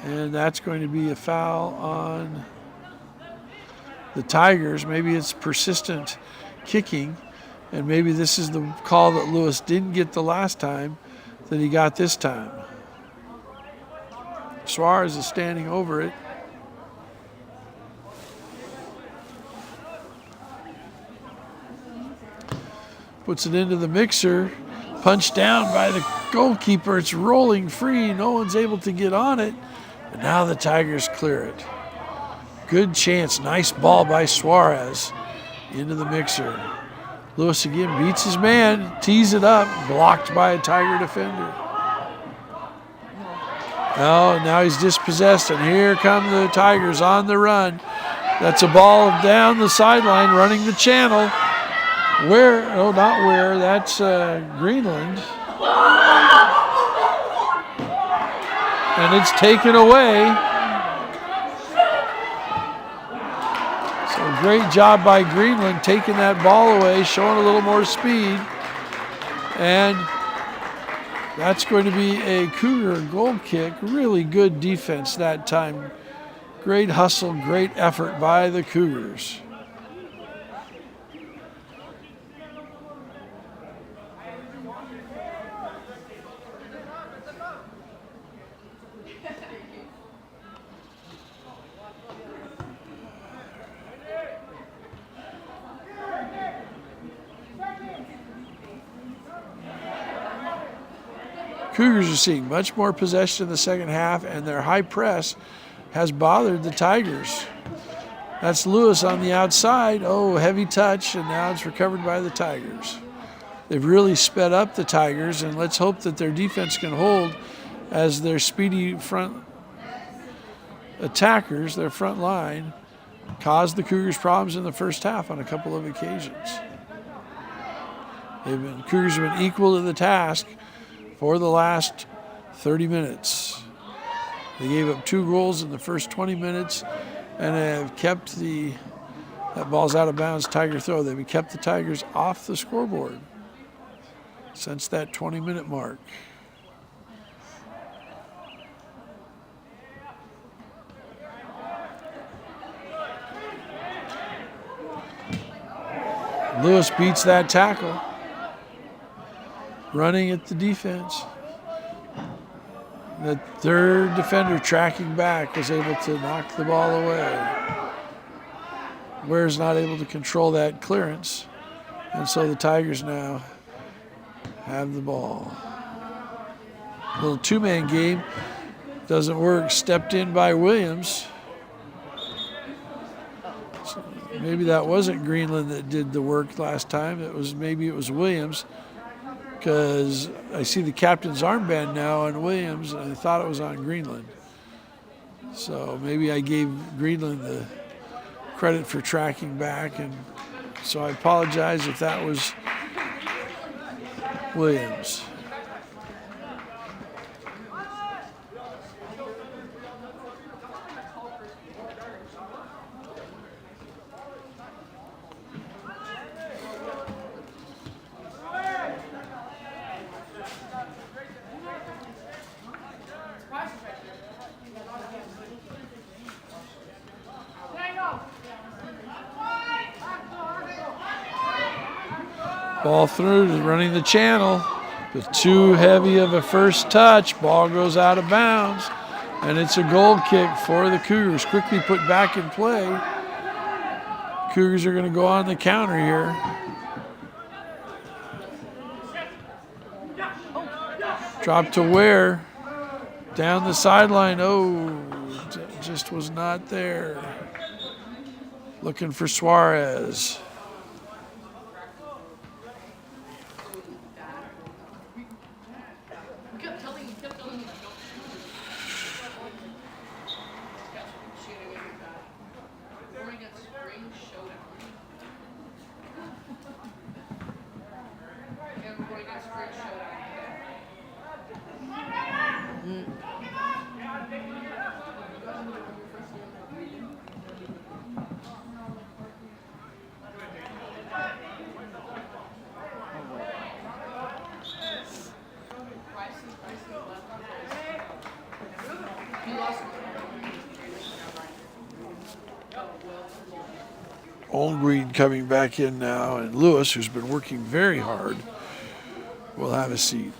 And that's going to be a foul on the Tigers. Maybe it's persistent kicking. And maybe this is the call that Lewis didn't get the last time that he got this time. Suarez is standing over it. Puts it into the mixer. Punched down by the goalkeeper. It's rolling free. No one's able to get on it. And now the Tigers clear it. Good chance. Nice ball by Suarez into the mixer. Lewis again beats his man. Tees it up. Blocked by a Tiger defender. Oh, now he's dispossessed, and here come the Tigers on the run. That's a ball down the sideline, running the channel. Where? Oh, not where. That's Greenland. And it's taken away. So great job by Greenland taking that ball away, showing a little more speed. And that's going to be a Cougar goal kick. Really good defense that time. Great hustle, great effort by the Cougars. Cougars are seeing much more possession in the second half, and their high press has bothered the Tigers. That's Lewis on the outside. Oh, heavy touch, and now it's recovered by the Tigers. They've really sped up the Tigers, and let's hope that their defense can hold as their speedy front attackers, their front line, caused the Cougars problems in the first half on a couple of occasions. Cougars have been equal to the task for the last 30 minutes. They gave up 2 goals in the first 20 minutes and have kept that ball's out of bounds, Tiger throw. They've kept the Tigers off the scoreboard since that 20-minute mark. Lewis beats that tackle. Running at the defense. The third defender tracking back was able to knock the ball away. Ware's not able to control that clearance. And so the Tigers now have the ball. Little two-man game. Doesn't work. Stepped in by Williams. So maybe that wasn't Greenland that did the work last time. Maybe it was Williams, because I see the captain's armband now on Williams, and I thought it was on Greenland. So maybe I gave Greenland the credit for tracking back, and so I apologize if that was Williams. Ball through, running the channel. But too heavy of a first touch. Ball goes out of bounds. And it's a goal kick for the Cougars. Quickly put back in play. Cougars are going to go on the counter here. Drop to Ware. Down the sideline. Oh, just was not there. Looking for Suarez. Olgreen coming back in now, and Lewis, who's been working very hard, will have a seat.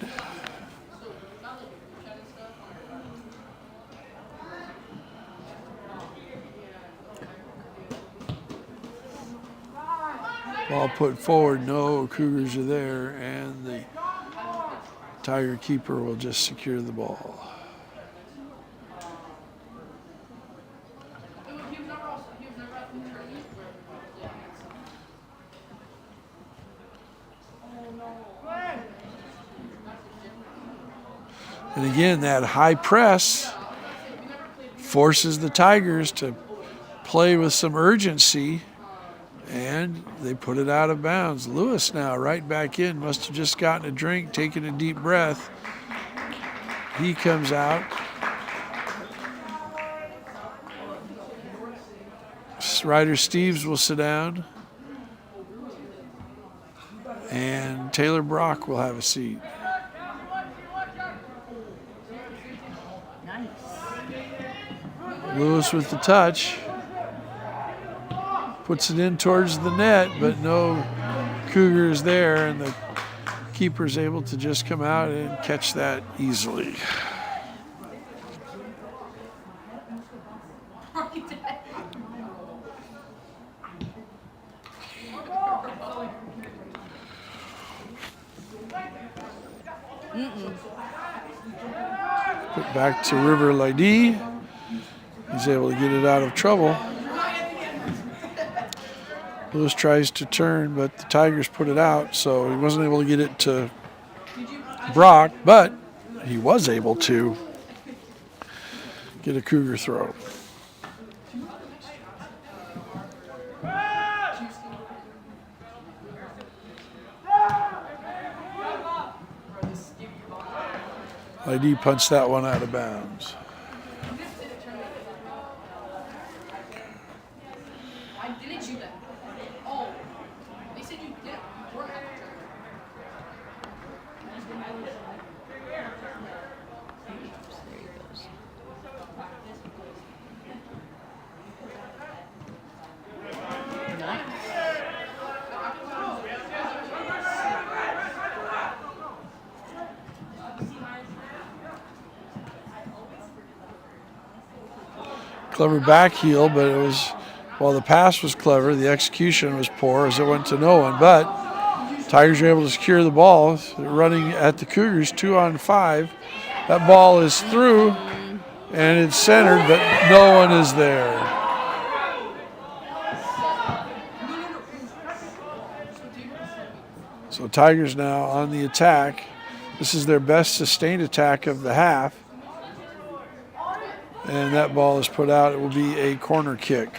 Ball put forward, no Cougars are there, and the Tiger keeper will just secure the ball. And again, that high press forces the Tigers to play with some urgency, and they put it out of bounds. Lewis now right back in, must have just gotten a drink, taken a deep breath. He comes out. Ryder Steves will sit down, and Taylor Brock will have a seat. Lewis with the touch. Puts it in towards the net, but no Cougars there, and the keeper's able to just come out and catch that easily. Put back to River Lydie. He's able to get it out of trouble. Lewis tries to turn, but the Tigers put it out, so he wasn't able to get it to Brock, but he was able to get a Cougar throw. Lydie punched that one out of bounds. Clever back heel, but it was, while the pass was clever, the execution was poor as it went to no one. But Tigers were able to secure the ball. They're running at the Cougars 2-on-5. That ball is through, and it's centered, but no one is there. So Tigers now on the attack. This is their best sustained attack of the half. And that ball is put out. It will be a corner kick.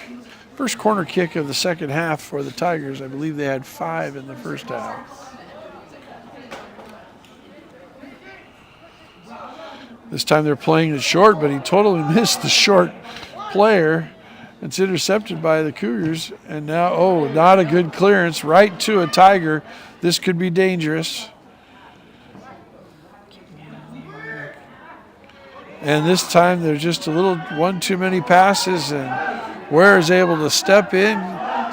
First corner kick of the second half for the Tigers. I believe they had 5 in the first half. This time they're playing it short, but he totally missed the short player. It's intercepted by the Cougars. And now, oh, not a good clearance. Right to a Tiger. This could be dangerous. And this time there's just a little one too many passes, and Ware is able to step in,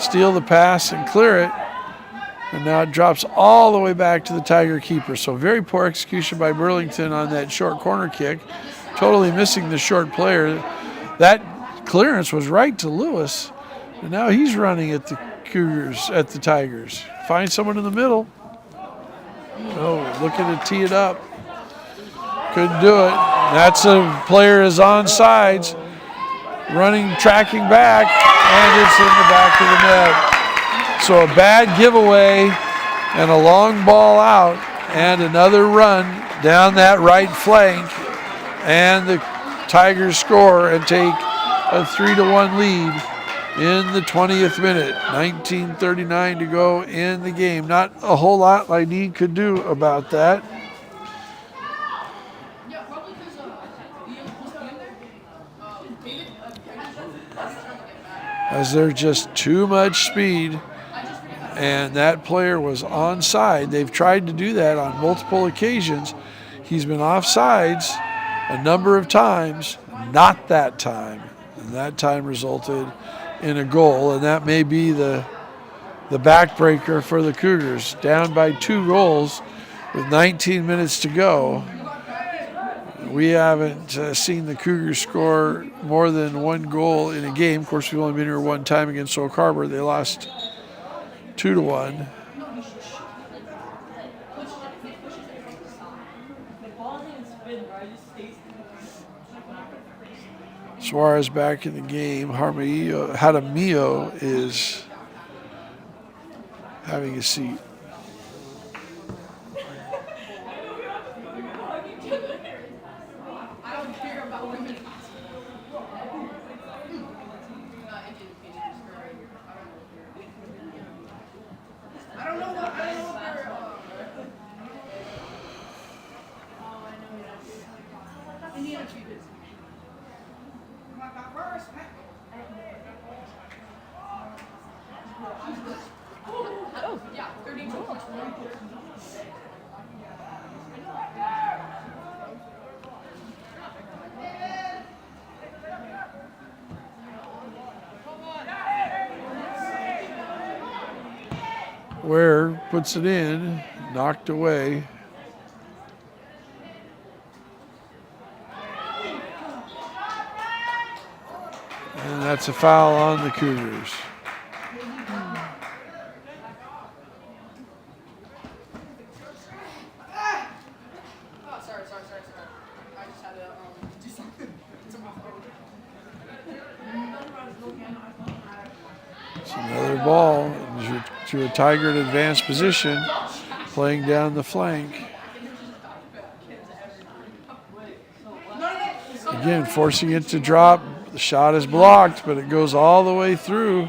steal the pass, and clear it. And now it drops all the way back to the Tiger keeper. So very poor execution by Burlington on that short corner kick. Totally missing the short player. That clearance was right to Lewis. And now he's running at the Cougars, at the Tigers. Find someone in the middle. Oh, looking to tee it up. Couldn't do it. That's a player is on sides. Running, tracking back, and it's in the back of the net. So a bad giveaway and a long ball out and another run down that right flank, and the Tigers score and take a 3-1 lead in the 20th minute. 19:39 to go in the game. Not a whole lot Lydeen could do about that. As there's just too much speed, and that player was onside. They've tried to do that on multiple occasions. He's been offsides a number of times, not that time. And that time resulted in a goal, and that may be the backbreaker for the Cougars. Down by 2 goals with 19 minutes to go. We haven't seen the Cougars score more than 1 goal in a game. Of course, we've only been here one time against Oak Harbor. They lost 2-1. Suarez back in the game. Jaramillo is having a seat. Ware puts it in, knocked away. And that's a foul on the Cougars. It's another ball to a Tiger in advanced position, playing down the flank. Again, forcing it to drop. The shot is blocked, but it goes all the way through.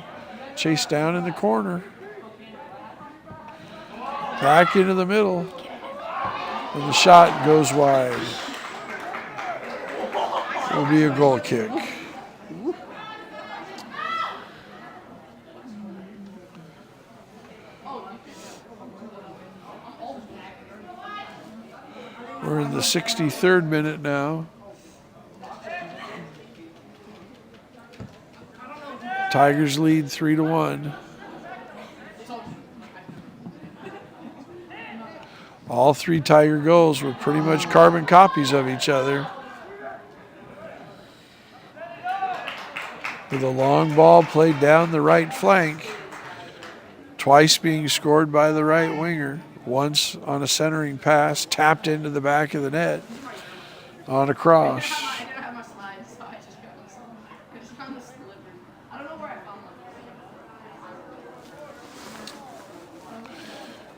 Chased down in the corner. Back into the middle. And the shot goes wide. It'll be a goal kick. We're in the 63rd minute now. Tigers lead 3-1. All 3 Tiger goals were pretty much carbon copies of each other. With a long ball played down the right flank, twice being scored by the right winger. Once on a centering pass, tapped into the back of the net on a cross.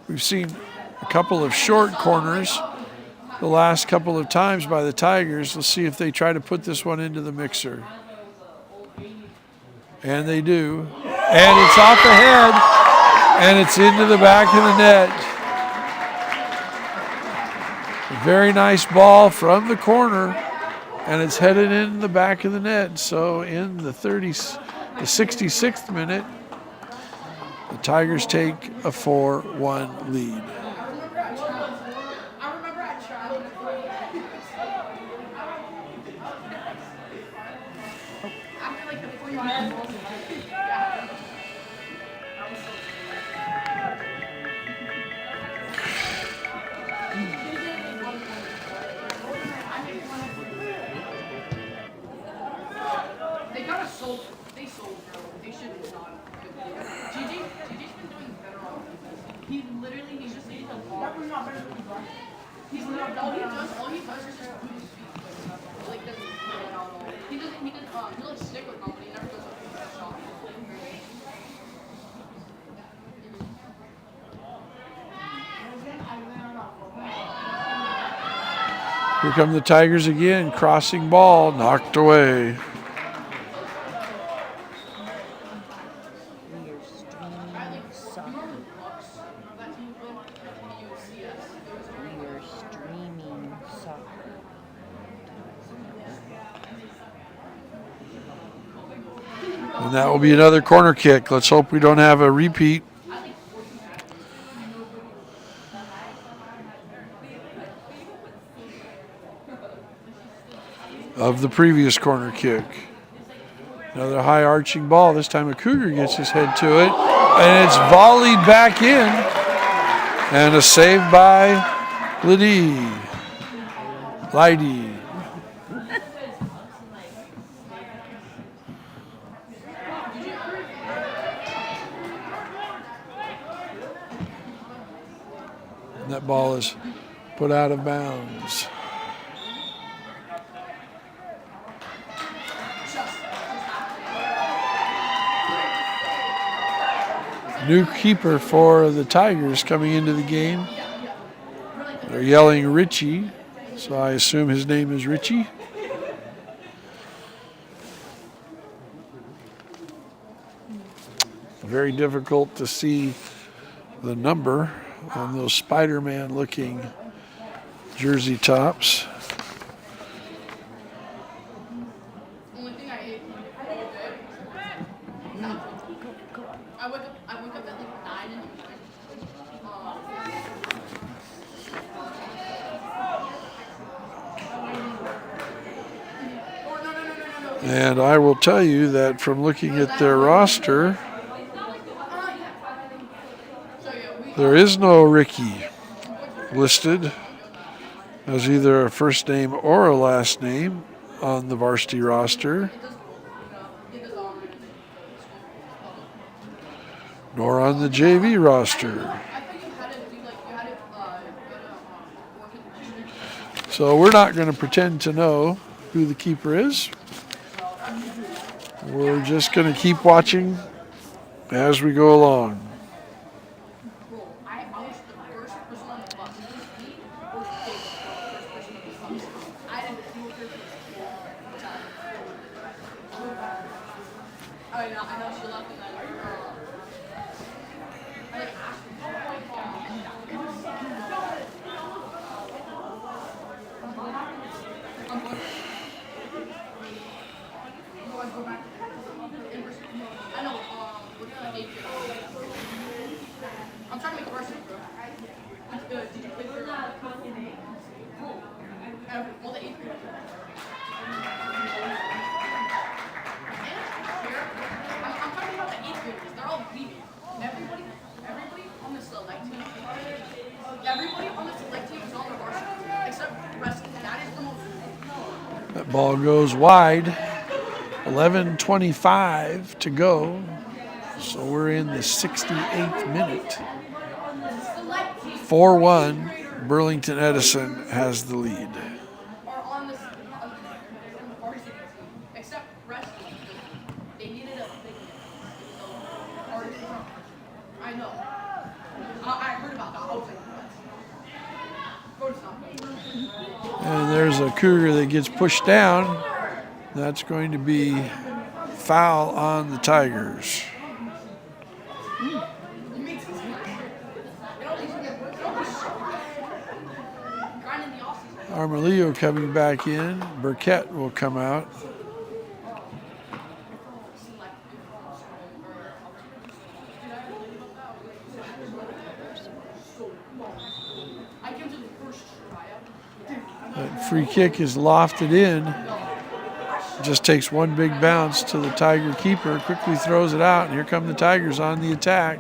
We've seen a couple of short corners the last couple of times by the Tigers. Let's see if they try to put this one into the mixer. And they do. And it's off the head, and it's into the back of the net. A very nice ball from the corner, and it's headed in the back of the net. So in the 66th minute, the Tigers take a 4-1 lead. sold. They sold, bro. They should not. GG's been doing better on defense. He literally, he's just leading the ball. He's literally, all he does is just move his feet. Like, doesn't play it out at all. He doesn't, he'll like stick with nobody. He never goes up for a shot. Here come the Tigers again. Crossing ball, knocked away. We are streaming soccer. We are streaming soccer. And that will be another corner kick. Let's hope we don't have a repeat. Of the previous corner kick. Another high arching ball. This time a Cougar gets his head to it. And it's volleyed back in. And a save by Liddy. And that ball is put out of bounds. New keeper for the Tigers coming into the game. They're yelling Richie, so I assume his name is Richie. Very difficult to see the number on those Spider-Man looking jersey tops. Only thing I ate I wake up at like 9 in the morning. And I will tell you that from looking at their roster, there is no Ricky listed as either a first name or a last name on the varsity roster, nor on the JV roster. So we're not going to pretend to know who the keeper is. We're just going to keep watching as we go along. I was the first person on the bus. Me or Jake was the first person on the bus. I didn't feel her I know she left and then I like asked I know, we're gonna make it. I'm trying to make it worse, bro. Did you play for all the 8th grade? I'm talking about the 8th graders. They're all leaving. Everybody on the select team. Everybody on the select team is on the varsity except wrestling. That is the most. That ball goes wide. 11:25 to go. So we're in the 68th minute. 4-1. Burlington Edison has the lead. Are on the varsity team except wrestling. They needed a big man. I know. I heard about that. I was like, what? And there's a Cougar that gets pushed down. That's going to be foul on the Tigers. Armalillo coming back in. Burkett will come out. That free kick is lofted in. Just takes one big bounce to the Tiger keeper, quickly throws it out, and here come the Tigers on the attack.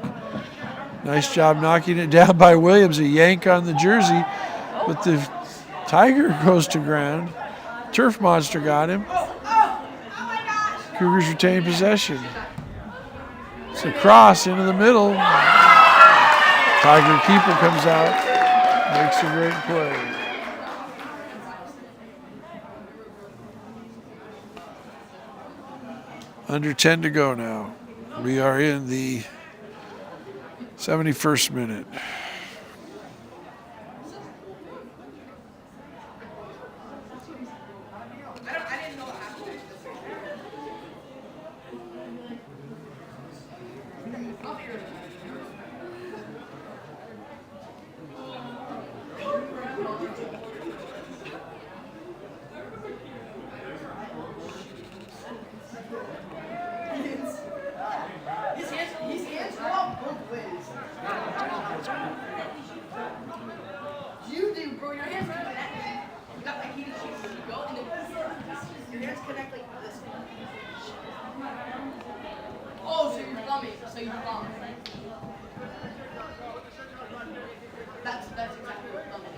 Nice job knocking it down by Williams, a yank on the jersey, but the Tiger goes to ground. Turf Monster got him. Cougars retain possession. It's a cross into the middle. Tiger keeper comes out, makes a great play. Under 10 to go now. We are in the 71st minute. His hands go out both ways. You do, bro. Your hands connect. You got like heat and shit. You go and then your hands connect like this. Oh, so your thumb is. So your thumb. That's exactly what thumb is.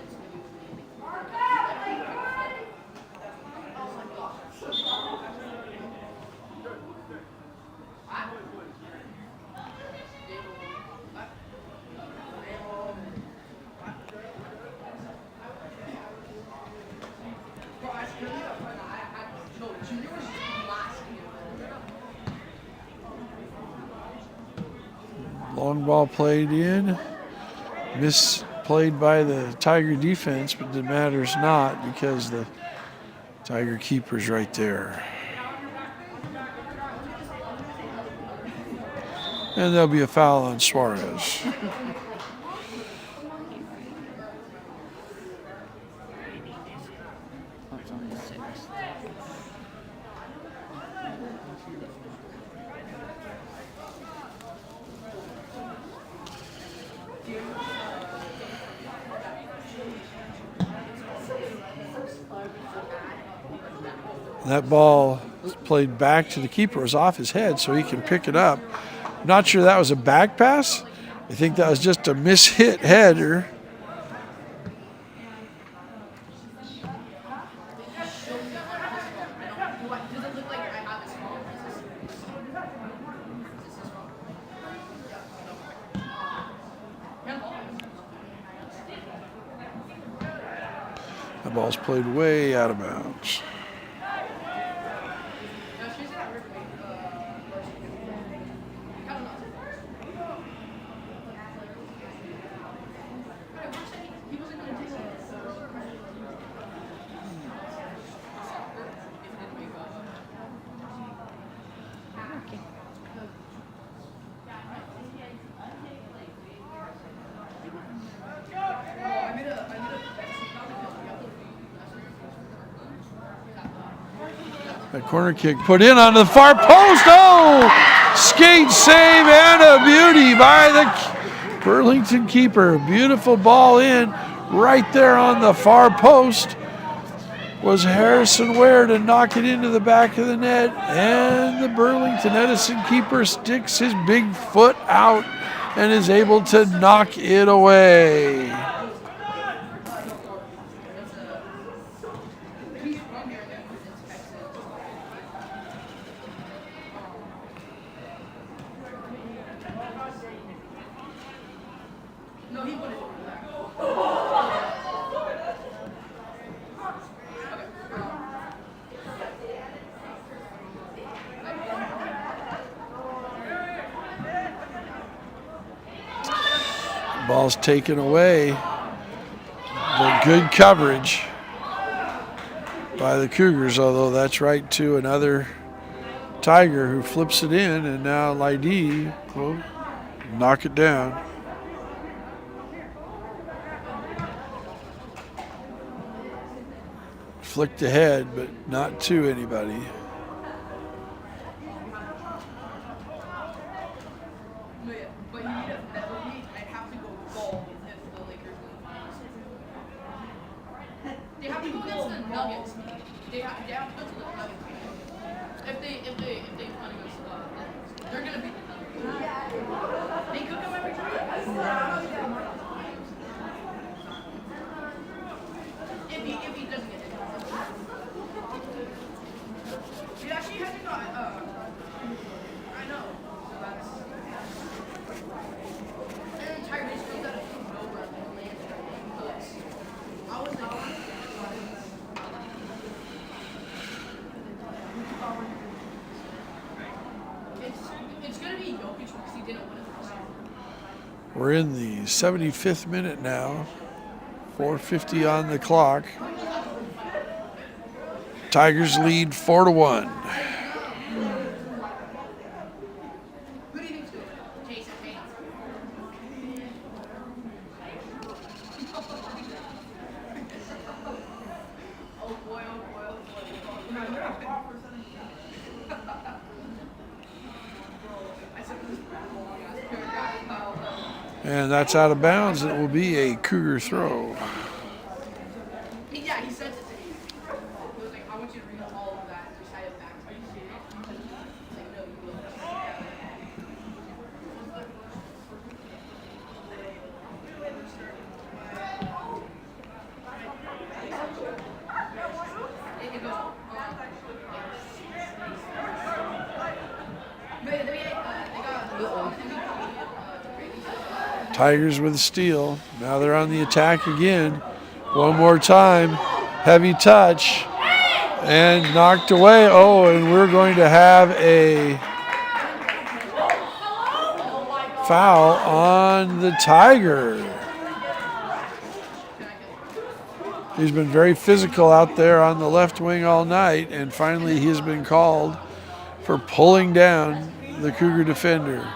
Long ball played in. Misplayed by the Tiger defense, but it matters not because the Tiger keeper's right there. And there'll be a foul on Suarez. That ball played back to the keeper. It was off his head, so he can pick it up. Not sure that was a back pass. I think that was just a mishit header. The ball's played way out of bounds. That corner kick put in onto the far post. Oh! Skate save and a beauty by the Burlington keeper. Beautiful ball in right there on the far post. Was Harrison Ware to knock it into the back of the net, and the Burlington Edison keeper sticks his big foot out and is able to knock it away. Ball's taken away, but good coverage by the Cougars, although that's right to another Tiger who flips it in, and now Lydie will knock it down. Flicked ahead, but not to anybody. He actually hasn't got We're in the 75th minute now. 4:50 on the clock. Tigers lead 4-1. Who do you think's good? Jason Haynes. Oh boy, oh boy, oh boy. I said this long ass. And that's out of bounds. It will be a Cougar throw. Yeah, he said it to me. He was like, I want you to read all of that and recite it back to me. I was like, no, you will. It goes, Tigers with a steal. Now they're on the attack again. One more time. Heavy touch. And knocked away. Oh, and we're going to have a foul on the Tiger. He's been very physical out there on the left wing all night, and finally he has been called for pulling down the Cougar defender.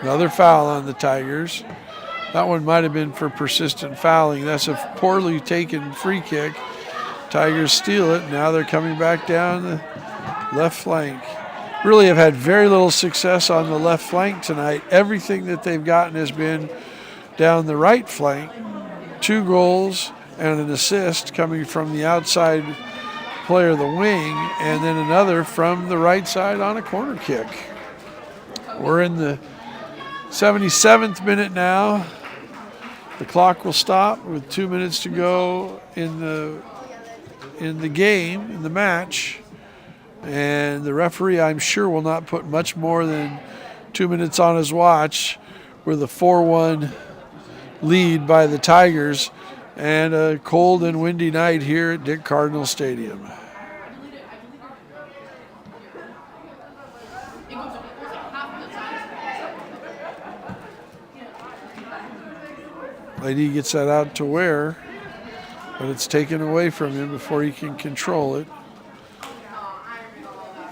Another foul on the Tigers. That one might have been for persistent fouling. That's a poorly taken free kick. Tigers steal it. Now they're coming back down the left flank. Really have had very little success on the left flank tonight. Everything that they've gotten has been down the right flank. 2 goals and an assist coming from the outside player of the wing, and then another from the right side on a corner kick. We're in the 77th minute now. The clock will stop with 2 minutes to go in the game, in the match. And the referee, I'm sure, will not put much more than 2 minutes on his watch with a 4-1 lead by the Tigers and a cold and windy night here at Dick Cardinal Stadium. Lady gets that out to Ware, but it's taken away from him before he can control it.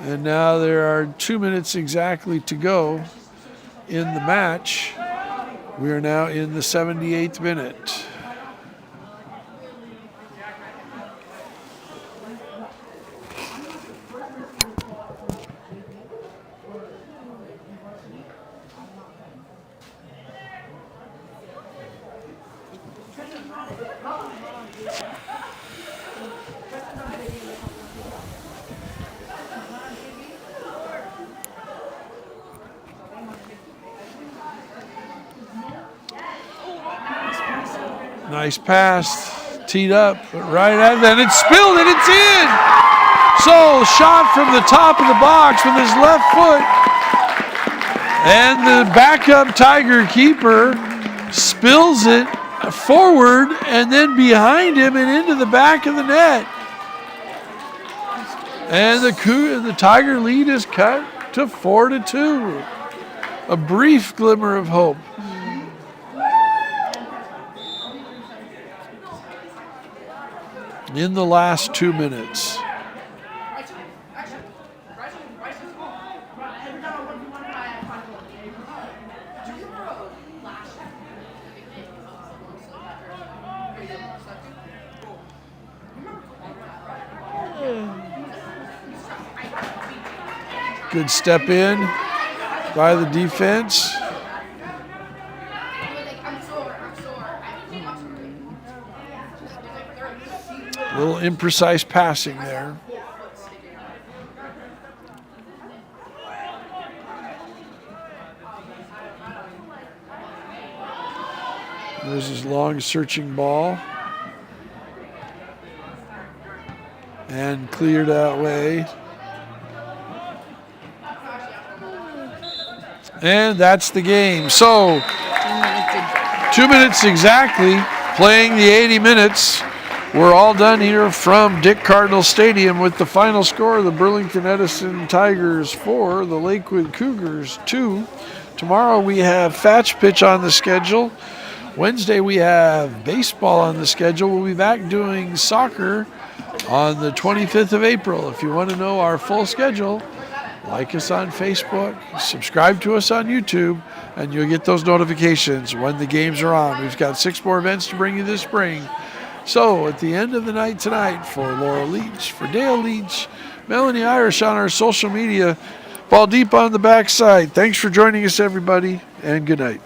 And now there are 2 minutes exactly to go in the match. We are now in the 78th minute. Nice pass, teed up, but right at it, and it's spilled and it's in. So shot from the top of the box with his left foot, and the backup Tiger keeper spills it forward and then behind him and into the back of the net. And the Tiger lead is cut to 4-2. A brief glimmer of hope. In the last 2 minutes. Good step in by the defense. A little imprecise passing there. There's his long searching ball. And cleared that way. And that's the game. So 2 minutes exactly, playing the 80 minutes. We're all done here from Dick Cardinal Stadium with the final score of the Burlington Edison Tigers 4, the Lakewood Cougars 2. Tomorrow we have Fatch Pitch on the schedule. Wednesday we have baseball on the schedule. We'll be back doing soccer on the 25th of April. If you want to know our full schedule, like us on Facebook, subscribe to us on YouTube, and you'll get those notifications when the games are on. We've got 6 more events to bring you this spring. So at the end of the night tonight, for Laura Leach, for Dale Leach, Melanie Irish on our social media, Ball Deep on the backside. Thanks for joining us, everybody, and good night.